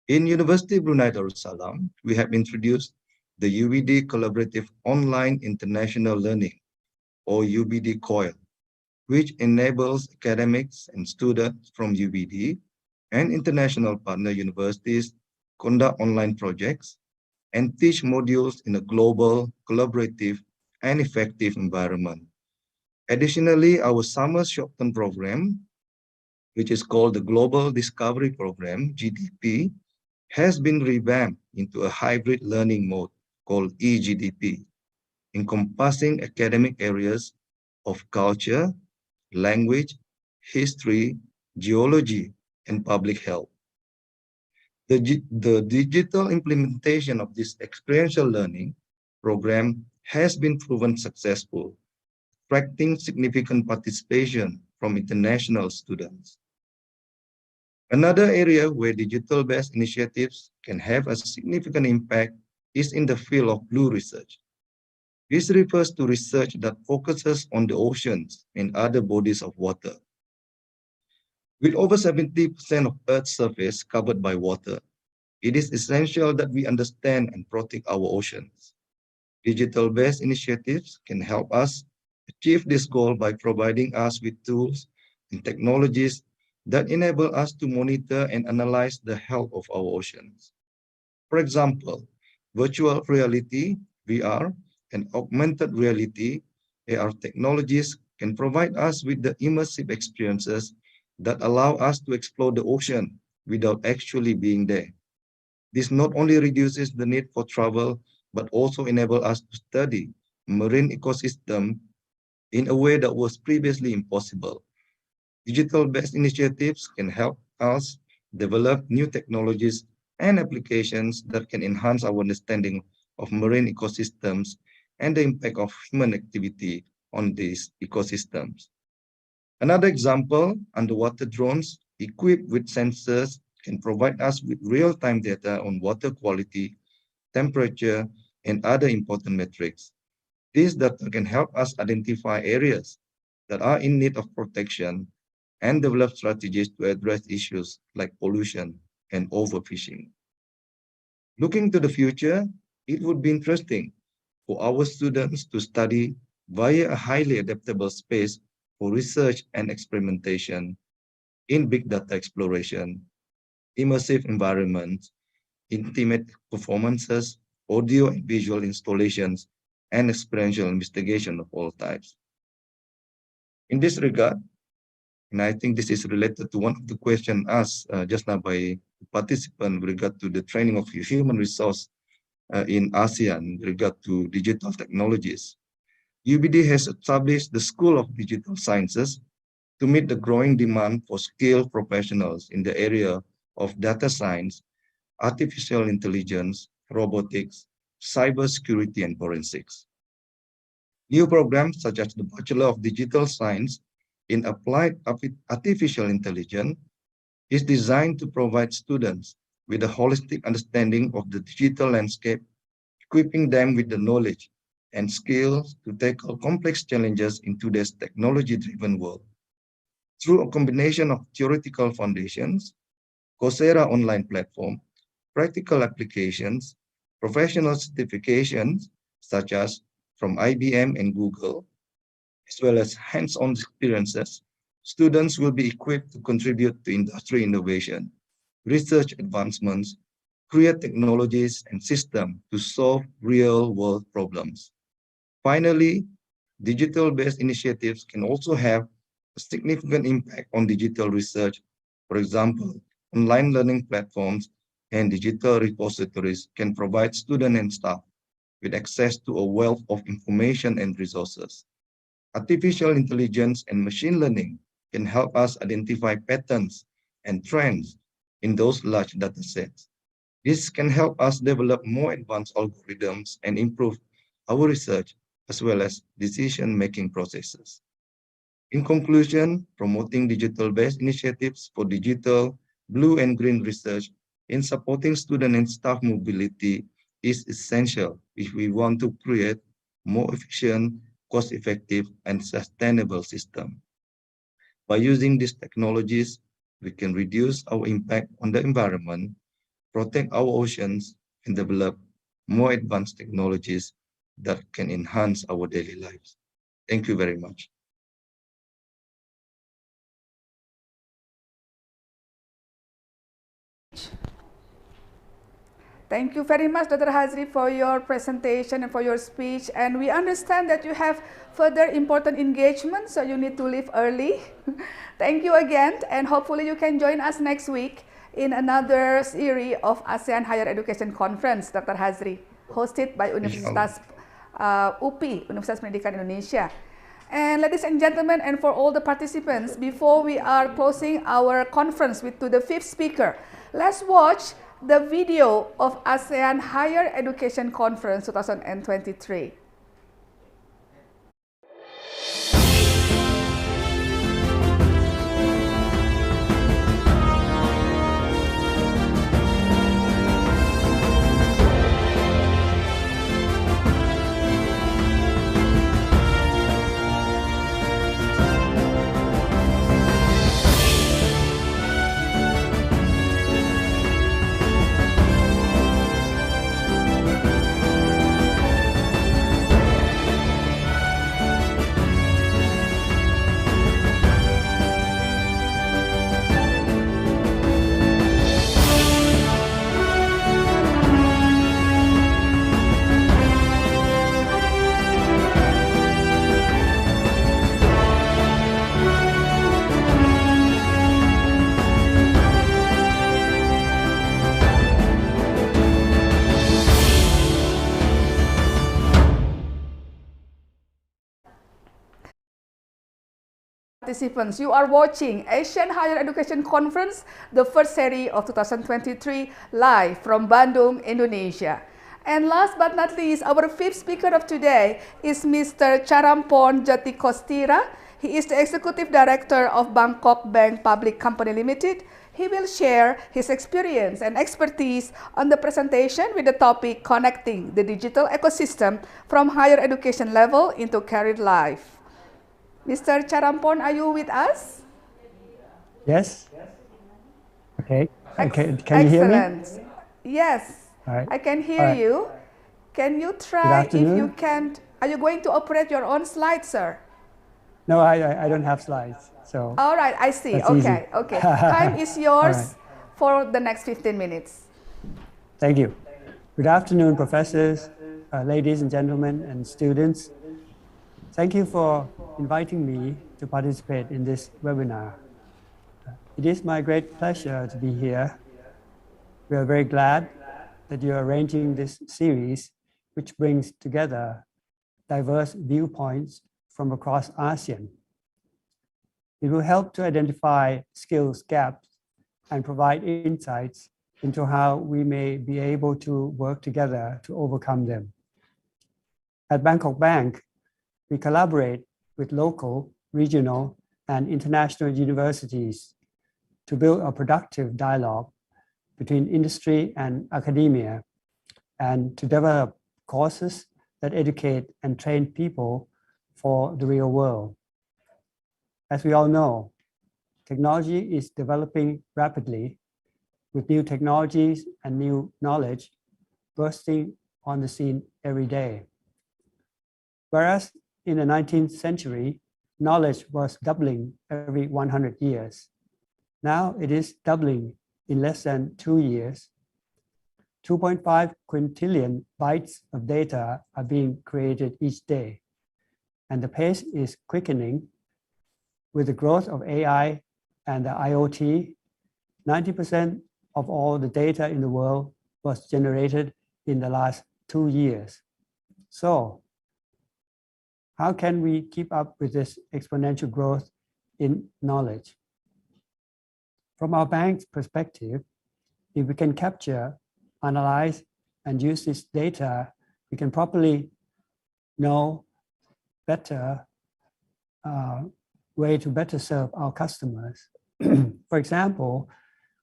In University Brunei Darussalam, we have introduced the UBD Collaborative Online International Learning, or UBD COIL, which enables academics and students from UBD and international partner universities conduct online projects and teach modules in a global, collaborative, and effective environment. Additionally, our summer short-term program, which is called the Global Discovery Program, GDP, has been revamped into a hybrid learning mode called eGDP, encompassing academic areas of culture, language, history, geology, and public health. The digital implementation of this experiential learning program has been proven successful, attracting significant participation from international students. Another area where digital-based initiatives can have a significant impact is in the field of blue research. This refers to research that focuses on the oceans and other bodies of water. With over 70% of Earth's surface covered by water, it is essential that we understand and protect our oceans. Digital-based initiatives can help us achieve this goal by providing us with tools and technologies that enable us to monitor and analyze the health of our oceans. For example, virtual reality, VR, and augmented reality, AR technologies can provide us with the immersive experiences that allow us to explore the ocean without actually being there. This not only reduces the need for travel, but also enables us to study marine ecosystem in a way that was previously impossible. Digital-based initiatives can help us develop new technologies and applications that can enhance our understanding of marine ecosystems and the impact of human activity on these ecosystems. Another example, underwater drones equipped with sensors can provide us with real-time data on water quality, temperature, and other important metrics. This data can help us identify areas that are in need of protection and develop strategies to address issues like pollution and overfishing. Looking to the future, it would be interesting for our students to study via a highly adaptable space for research and experimentation in big data exploration, immersive environments, intimate performances, audio and visual installations, and experiential investigation of all types. In this regard, and I think this is related to one of the questions asked just now by the participant with regard to the training of human resource in ASEAN with regard to digital technologies. UBD has established the School of Digital Sciences to meet the growing demand for skilled professionals in the area of data science, artificial intelligence, robotics, cybersecurity, and forensics. New programs such as the Bachelor of Digital Science in Applied Artificial Intelligence is designed to provide students with a holistic understanding of the digital landscape, equipping them with the knowledge and skills to tackle complex challenges in today's technology-driven world. Through a combination of theoretical foundations, Coursera online platform, practical applications, professional certifications such as from IBM and Google, as well as hands-on experiences, students will be equipped to contribute to industry innovation, research advancements, create technologies and systems to solve real-world problems. Finally, digital-based initiatives can also have a significant impact on digital research. For example, online learning platforms and digital repositories can provide students and staff with access to a wealth of information and resources. Artificial intelligence and machine learning can help us identify patterns and trends in those large data sets. This can help us develop more advanced algorithms and improve our research as well as decision-making processes. In conclusion, promoting digital-based initiatives for digital, blue and green research in supporting student and staff mobility is essential if we want to create more efficient, cost-effective, and sustainable system. By using these technologies, we can reduce our impact on the environment, protect our oceans, and develop more advanced technologies that can enhance our daily lives. Thank you very much. Thank you very much, Dr. Hazri, for your presentation and for your speech. And we understand that you have further important engagements, so you need to leave early. Thank you again, and hopefully you can join us next week in another series of ASEAN Higher Education Conference, Dr. Hazri, hosted by Universitas UPI, Universitas Pendidikan Indonesia. And ladies and gentlemen, and for all the participants, before we are closing our conference to the fifth speaker, let's watch the video of ASEAN Higher Education Conference 2023. Participants, you are watching Asian Higher Education Conference, the first series of 2023, live from Bandung, Indonesia. And last but not least, our fifth speaker of today is Mr. Charampon Jatikostira. He is the Executive Director of Bangkok Bank Public Company Limited. He will share his experience and expertise on the presentation with the topic Connecting the Digital Ecosystem from Higher Education Level into Career Life. Mr. Charampon, are you with us? Yes. Okay. Okay. Can you hear me? Excellent. Yes. All right. I can hear you. Can you try if you can? Are you going to operate your own slides, sir? No, I don't have slides. So. All right. I see. Okay. Easy. Okay. Time is yours Right. for the next 15 minutes. Thank you. Good afternoon, professors, ladies and gentlemen, and students. Thank you for inviting me to participate in this webinar. It is my great pleasure to be here. We are very glad that you're arranging this series, which brings together diverse viewpoints from across ASEAN. It will help to identify skills gaps and provide insights into how we may be able to work together to overcome them. At Bangkok Bank, we collaborate with local, regional, and international universities to build a productive dialogue between industry and academia, and to develop courses that educate and train people for the real world. As we all know, technology is developing rapidly, with new technologies and new knowledge bursting on the scene every day. Whereas in the 19th century, knowledge was doubling every 100 years. Now it is doubling in less than 2 years. 2.5 quintillion bytes of data are being created each day, and the pace is quickening. With the growth of AI and the IoT, 90% of all the data in the world was generated in the last 2 years. So, how can we keep up with this exponential growth in knowledge? From our bank's perspective, if we can capture, analyze, and use this data, we can properly know better way to better serve our customers. For example,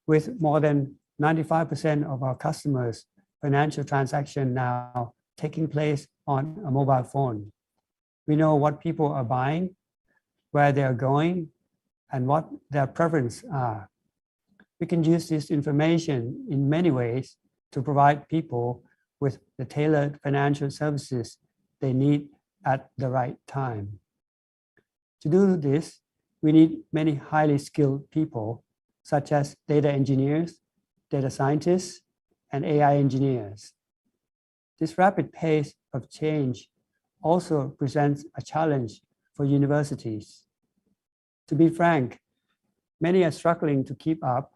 with more than 95% of our customers' financial transaction now taking place on a mobile phone, we know what people are buying, where they are going, and what their preferences are. We can use this information in many ways to provide people with the tailored financial services they need at the right time. To do this, we need many highly skilled people, such as data engineers, data scientists, and AI engineers. This rapid pace of change also presents a challenge for universities. To be frank, many are struggling to keep up.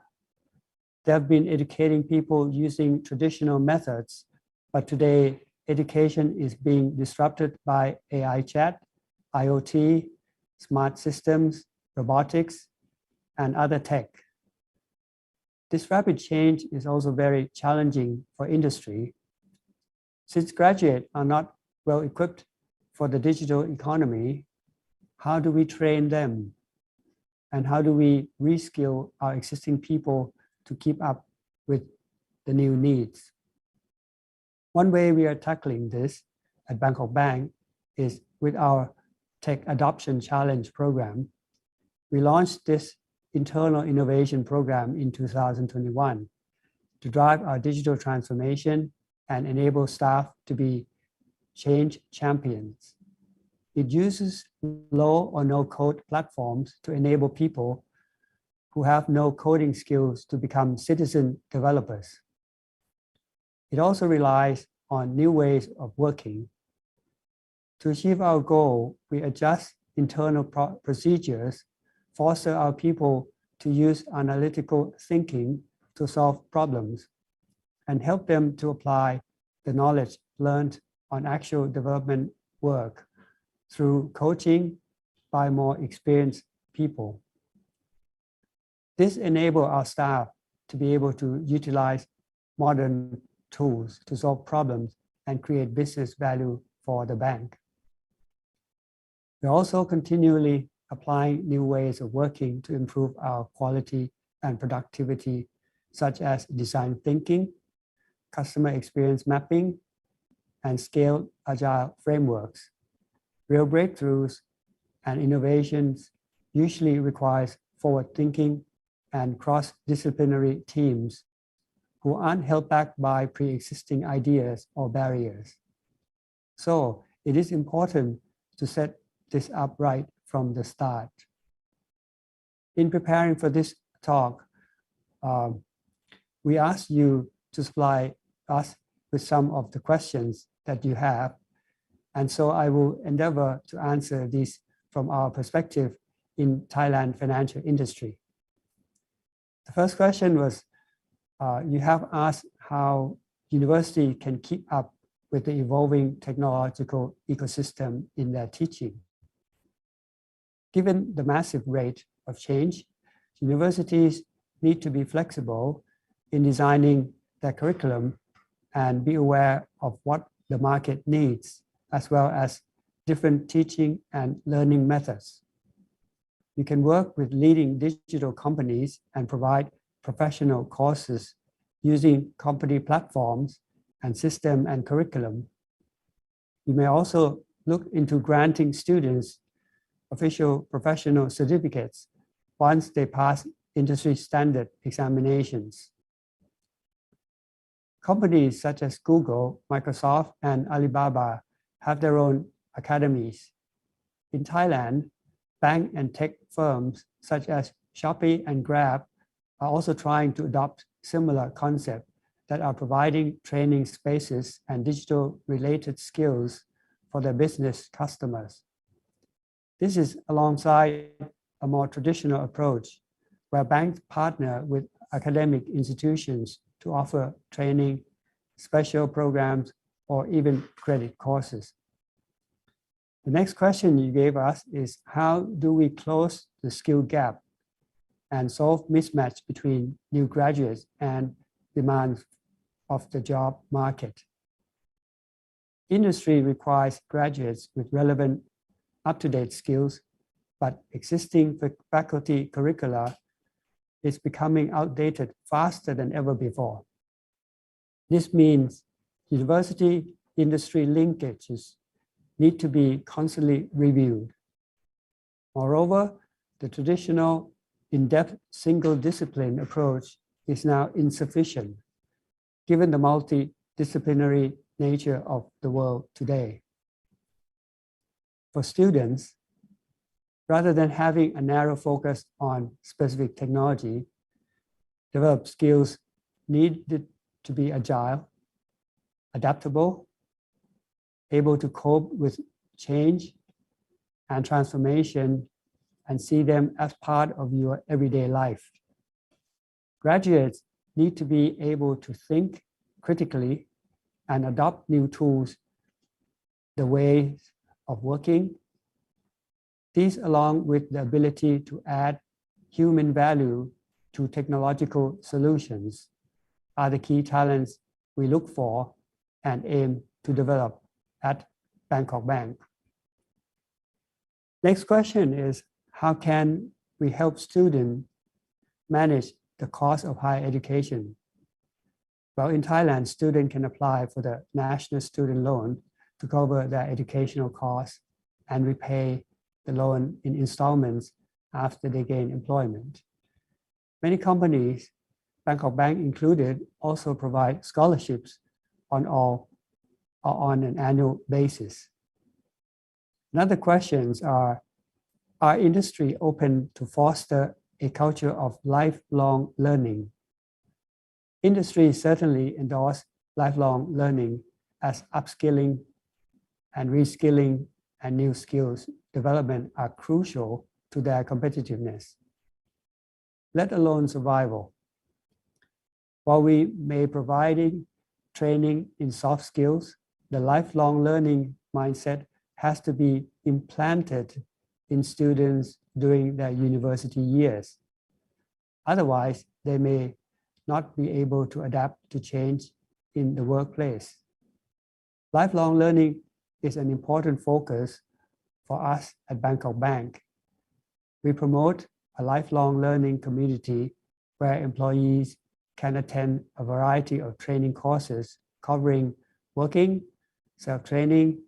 They have been educating people using traditional methods, but today education is being disrupted by AI chat, IoT, smart systems, robotics, and other tech. This rapid change is also very challenging for industry. Since graduates are not well equipped for the digital economy, how do we train them? And how do we reskill our existing people to keep up with the new needs? One way we are tackling this at Bangkok Bank is with our Tech Adoption Challenge program. We launched this internal innovation program in 2021 to drive our digital transformation and enable staff to be change champions. It uses low or no code platforms to enable people who have no coding skills to become citizen developers. It also relies on new ways of working. To achieve our goal, we adjust internal procedures, foster our people to use analytical thinking to solve problems, and help them to apply the knowledge learned on actual development work through coaching by more experienced people. This enables our staff to be able to utilize modern tools to solve problems and create business value for the bank. We're also continually applying new ways of working to improve our quality and productivity, such as design thinking, customer experience mapping, and scaled agile frameworks. Real breakthroughs and innovations usually requires forward thinking and cross-disciplinary teams who aren't held back by pre-existing ideas or barriers. So it is important to set this up right from the start. In preparing for this talk, we asked you to supply us with some of the questions that you have. And so I will endeavor to answer these from our perspective in Thailand financial industry. The first question was, you have asked how university can keep up with the evolving technological ecosystem in their teaching. Given the massive rate of change, universities need to be flexible in designing their curriculum and be aware of what the market needs, as well as different teaching and learning methods. You can work with leading digital companies and provide professional courses using company platforms and system and curriculum. You may also look into granting students official professional certificates once they pass industry standard examinations. Companies such as Google, Microsoft, and Alibaba have their own academies. In Thailand, bank and tech firms such as Shopee and Grab are also trying to adopt similar concepts that are providing training spaces and digital related skills for their business customers. This is alongside a more traditional approach where banks partner with academic institutions to offer training, special programs, or even credit courses. The next question you gave us is, how do we close the skill gap and solve mismatch between new graduates and demands of the job market? Industry requires graduates with relevant, up-to-date skills, but existing faculty curricula is becoming outdated faster than ever before. This means university-industry linkages need to be constantly reviewed. Moreover, the traditional in-depth single-discipline approach is now insufficient, given the multidisciplinary nature of the world today. For students, rather than having a narrow focus on specific technology, developed skills needed to be agile, adaptable, able to cope with change and transformation, and see them as part of your everyday life. Graduates need to be able to think critically and adopt new tools, the ways of working. These, along with the ability to add human value to technological solutions, are the key talents we look for and aim to develop at Bangkok Bank. Next question is, how can we help students manage the cost of higher education? Well, in Thailand, students can apply for the National Student Loan to cover their educational costs and repay the loan in installments after they gain employment. Many companies, Bangkok Bank included, also provide scholarships on an annual basis. Another questions are industry open to foster a culture of lifelong learning? Industry certainly endorse lifelong learning, as upskilling and reskilling and new skills development are crucial to their competitiveness, let alone survival. While we may providing training in soft skills, the lifelong learning mindset has to be implanted in students during their university years. Otherwise, they may not be able to adapt to change in the workplace. Lifelong learning is an important focus for us at Bangkok Bank. We promote a lifelong learning community where employees can attend a variety of training courses covering working, self-training,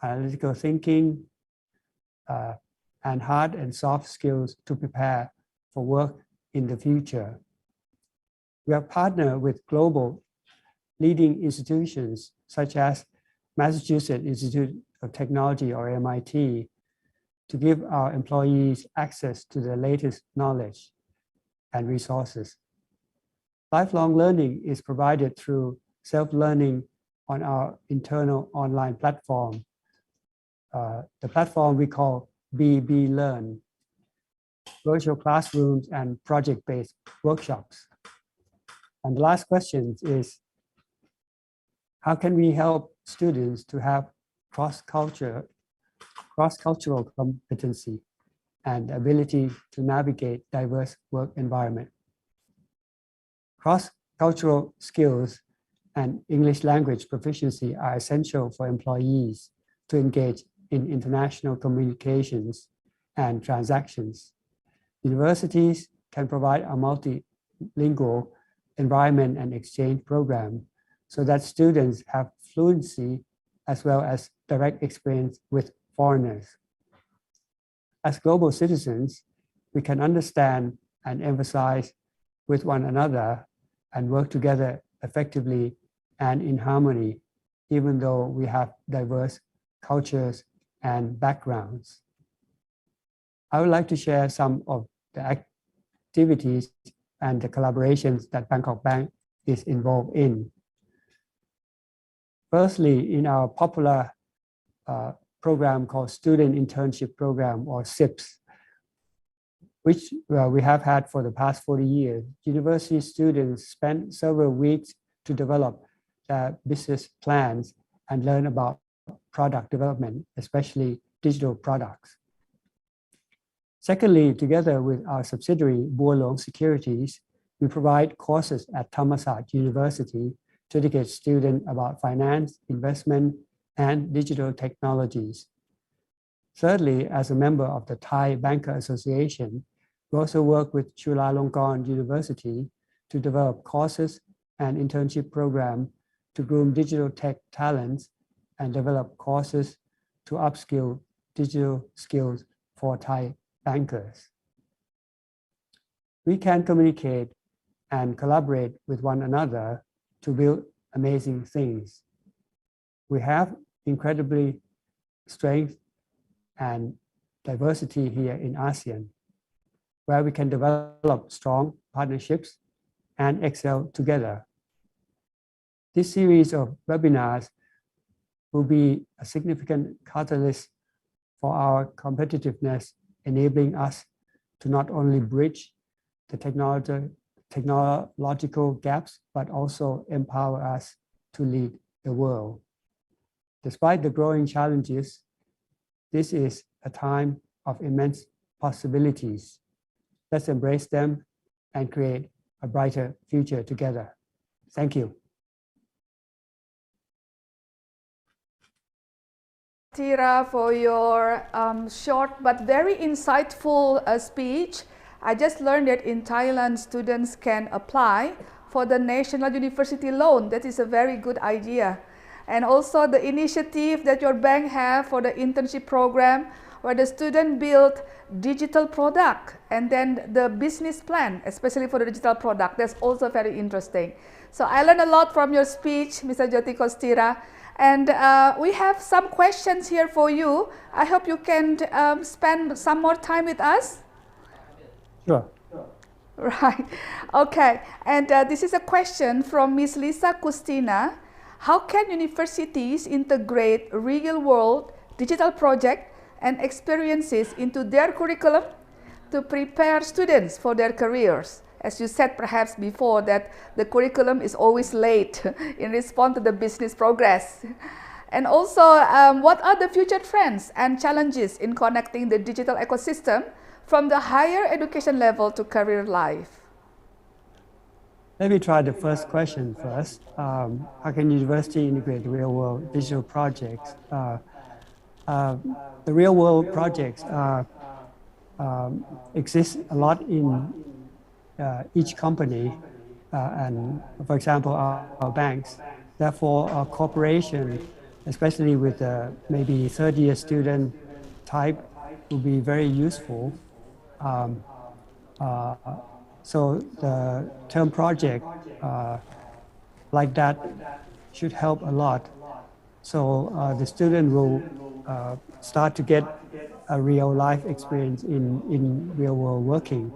analytical thinking, and hard and soft skills to prepare for work in the future. We have partnered with global leading institutions such as Massachusetts Institute of Technology, or MIT, to give our employees access to the latest knowledge and resources. Lifelong learning is provided through self-learning on our internal online platform. The platform we call BB Learn, virtual classrooms and project-based workshops. And the last question is, How can we help students to have cross-cultural competency and ability to navigate diverse work environment? Cross-cultural skills and English language proficiency are essential for employees to engage in international communications and transactions. Universities can provide a multilingual environment and exchange program so that students have fluency as well as direct experience with foreigners. As global citizens, we can understand and emphasize with one another and work together effectively and in harmony, even though we have diverse cultures and backgrounds. I would like to share some of the activities and the collaborations that Bangkok Bank is involved in. Firstly, in our popular program called Student Internship Program, or SIPS, which we have had for the past 40 years, university students spend several weeks to develop business plans and learn about product development, especially digital products. Secondly, together with our subsidiary, Bualong Securities, we provide courses at Thammasat University to educate students about finance, investment, and digital technologies. Thirdly, as a member of the Thai Banker Association, we also work with Chulalongkorn University to develop courses and internship programs to groom digital tech talents and develop courses to upskill digital skills for Thai bankers. We can communicate and collaborate with one another to build amazing things. We have incredibly strength and diversity here in ASEAN, where we can develop strong partnerships and excel together. This series of webinars will be a significant catalyst for our competitiveness, enabling us to not only bridge the technological gaps, but also empower us to lead the world. Despite the growing challenges, this is a time of immense possibilities. Let's embrace them and create a brighter future together. Thank you. Tira, for your short but very insightful speech. I just learned that in Thailand, students can apply for the National University loan. That is a very good idea. And also the initiative that your bank have for the internship program, where the student build digital product and then the business plan, especially for the digital product. That's also very interesting. So I learned a lot from your speech, Mr. Jyoti Kostira. And we have some questions here for you. I hope you can spend some more time with us. Sure. Right. Okay. And this is a question from Ms. Lisa Kustina. How can universities integrate real-world digital projects and experiences into their curriculum to prepare students for their careers? As you said perhaps before, that the curriculum is always late in response to the business progress. And also, what are the future trends and challenges in connecting the digital ecosystem from the higher education level to career life? Let me try the first question first. How can university integrate real-world digital projects? The real-world projects exist a lot in each company, and for example, our banks. Therefore, our cooperation, especially with maybe third-year student type, will be very useful. So the term project like that should help a lot. So the student will start to get a real life experience in real world working.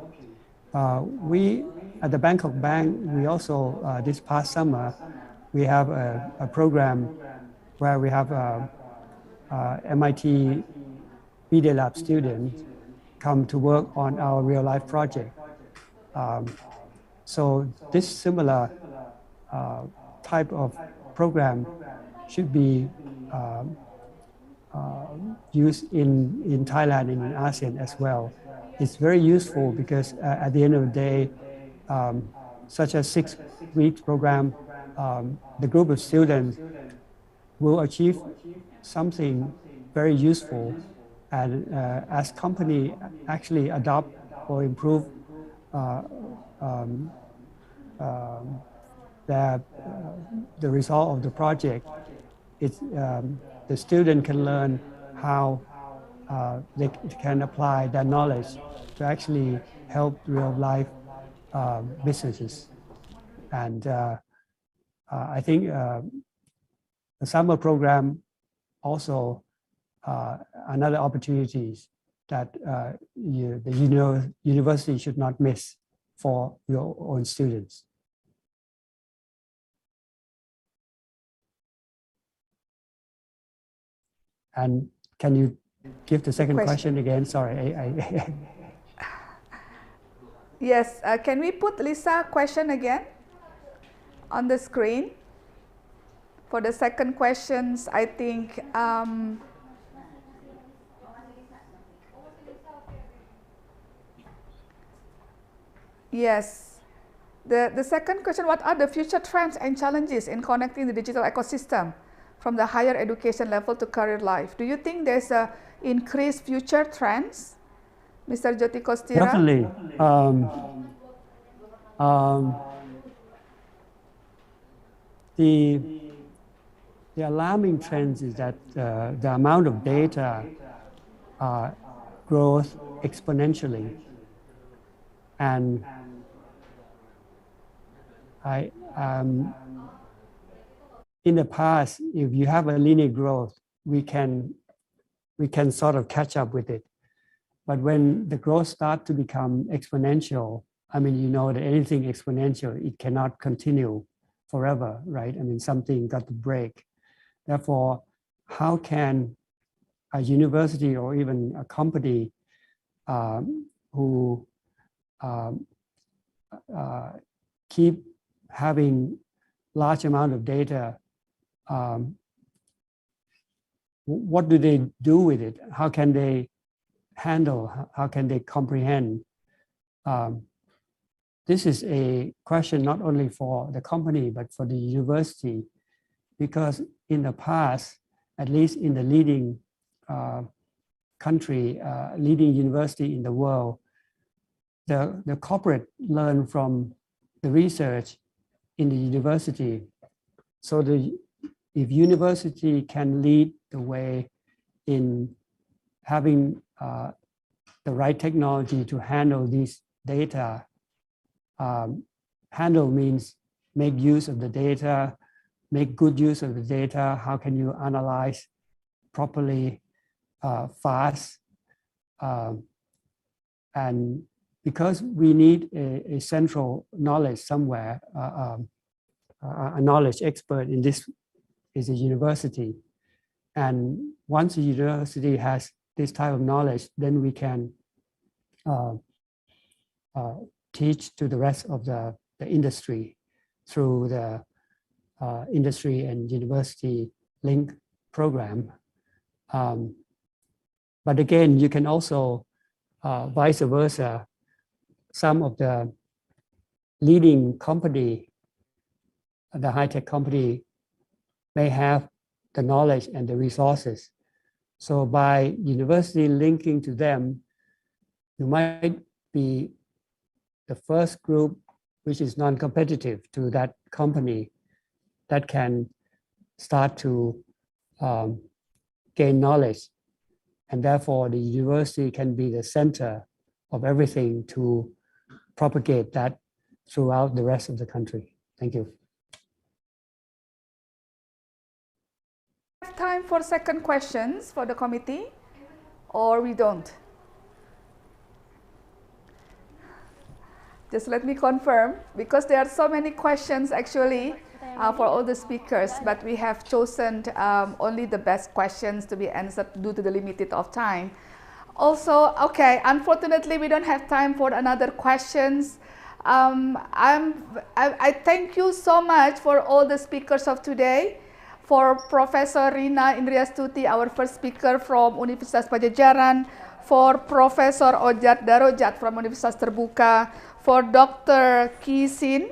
We at the Bangkok Bank, we also this past summer, we have a program where we have MIT Media Lab students come to work on our real life project. So this similar type of program should be used in Thailand and in ASEAN as well. It's very useful because at the end of the day, such a 6-week program, the group of students will achieve something very useful, and as company actually adopt or improve the result of the project, the student can learn how they can apply that knowledge to actually help real life businesses. And I think the summer program also another opportunities that the university should not miss for your own students. And can you give the second question again? Sorry. Yes, can we put Lisa question again on the screen? For the second questions, I think yes. The second question, what are the future trends and challenges in connecting the digital ecosystem from the higher education level to career life? Do you think there's a increased future trends, Mr. Jyoti Kostira? Definitely. The alarming trend is that the amount of data grows exponentially, and in the past, if you have a linear growth, we can sort of catch up with it. But when the growth starts to become exponential, I mean, you know that anything exponential, it cannot continue forever, right? I mean, something got to break. Therefore, how can a university or even a company who keep having large amount of data, what do they do with it? How can they handle, how can they comprehend? This is a question not only for the company, but for the university, because in the past, at least in the leading country, leading university in the world, the corporate learn from the research in the university. So if university can lead the way in having the right technology to handle these data, handle means make use of the data, make good use of the data. How can you analyze properly, fast? And because we need a central knowledge somewhere, a knowledge expert in this is a university. And once a university has this type of knowledge, then we can teach to the rest of the industry through the industry and university link program. But again, you can also vice versa. Some of the leading company, the high-tech company, may have the knowledge and the resources. So by university linking to them, you might be the first group which is non-competitive to that company that can start to gain knowledge. And therefore, the university can be the center of everything to propagate that throughout the rest of the country. Thank you. Have time for second questions for the committee, or we don't? Just let me confirm, because there are so many questions actually for all the speakers, but we have chosen only the best questions to be answered due to the limited of time. Also, okay, unfortunately, we don't have time for another questions. I thank you so much for all the speakers of today. For Professor Rina Indriastuti, our first speaker from Universitas Padjadjaran, for Professor Ojat Darojat from Universitas Terbuka, for Dr. Kisin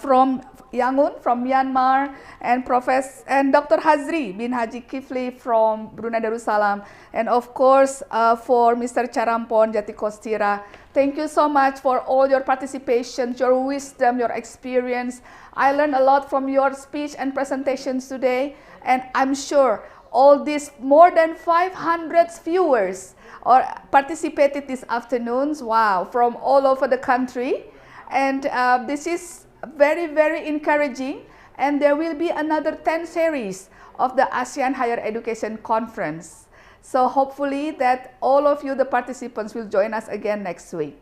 from Yangon from Myanmar, and Dr. Hazri bin Haji Kifli from Brunei Darussalam, and of course for Mr. Charampon Jatikostira. Thank you so much for all your participation, your wisdom, your experience. I learned a lot from your speech and presentations today, and I'm sure all these more than 500 viewers or participated this afternoon, wow, from all over the country. And this is very, very encouraging, and there will be another 10 series of the ASEAN Higher Education Conference. So hopefully that all of you, the participants, will join us again next week.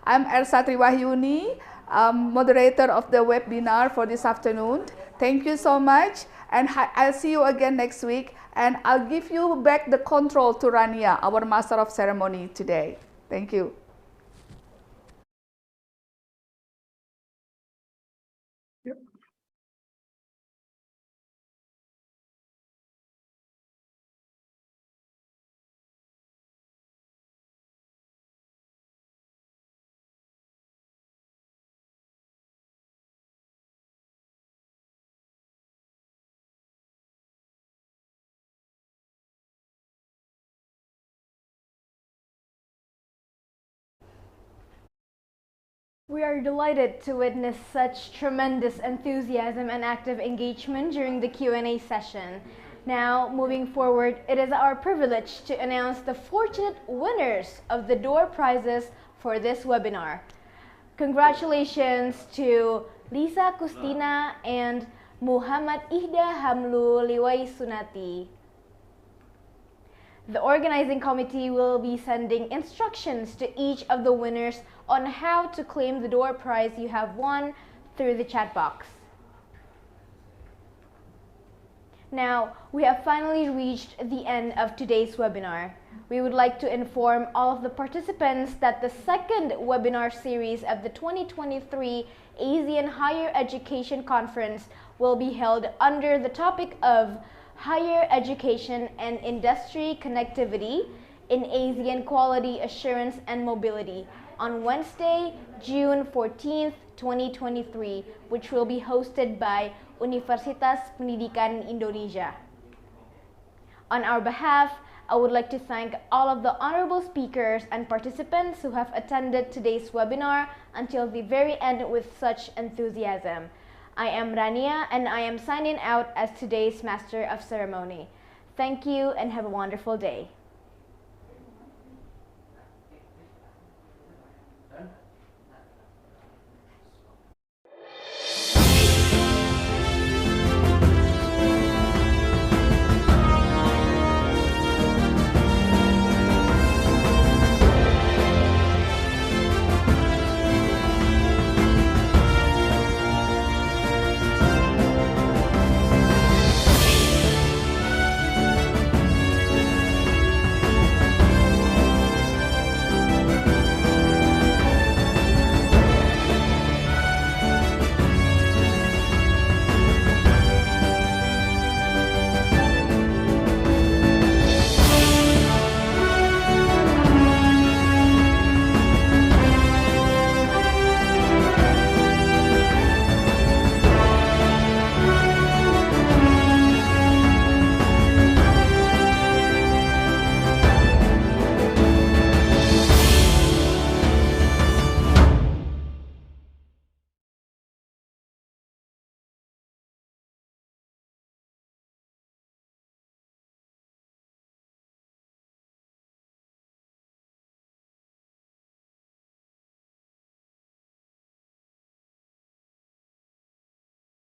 I'm Elsa Triwahyuni, moderator of the webinar for this afternoon. Thank you so much, and I'll see you again next week, and I'll give you back the control to Rania, our Master of Ceremony today. Thank you. We are delighted to witness such tremendous enthusiasm and active engagement during the Q&A session. Now, moving forward, it is our privilege to announce the fortunate winners of the door prizes for this webinar. Congratulations to Lisa Kustina and Muhammad Ihda Hamlu Liwai Sunati. The organizing committee will be sending instructions to each of the winners on how to claim the door prize you have won through the chat box. Now, we have finally reached the end of today's webinar. We would like to inform all of the participants that the second webinar series of the 2023 ASEAN Higher Education Conference will be held under the topic of Higher Education and Industry Connectivity in ASEAN Quality Assurance and Mobility on Wednesday, June 14th, 2023, which will be hosted by Universitas Pendidikan Indonesia. On our behalf, I would like to thank all of the honorable speakers and participants who have attended today's webinar until the very end with such enthusiasm. I am Rania, and I am signing out as today's Master of Ceremony. Thank you and have a wonderful day.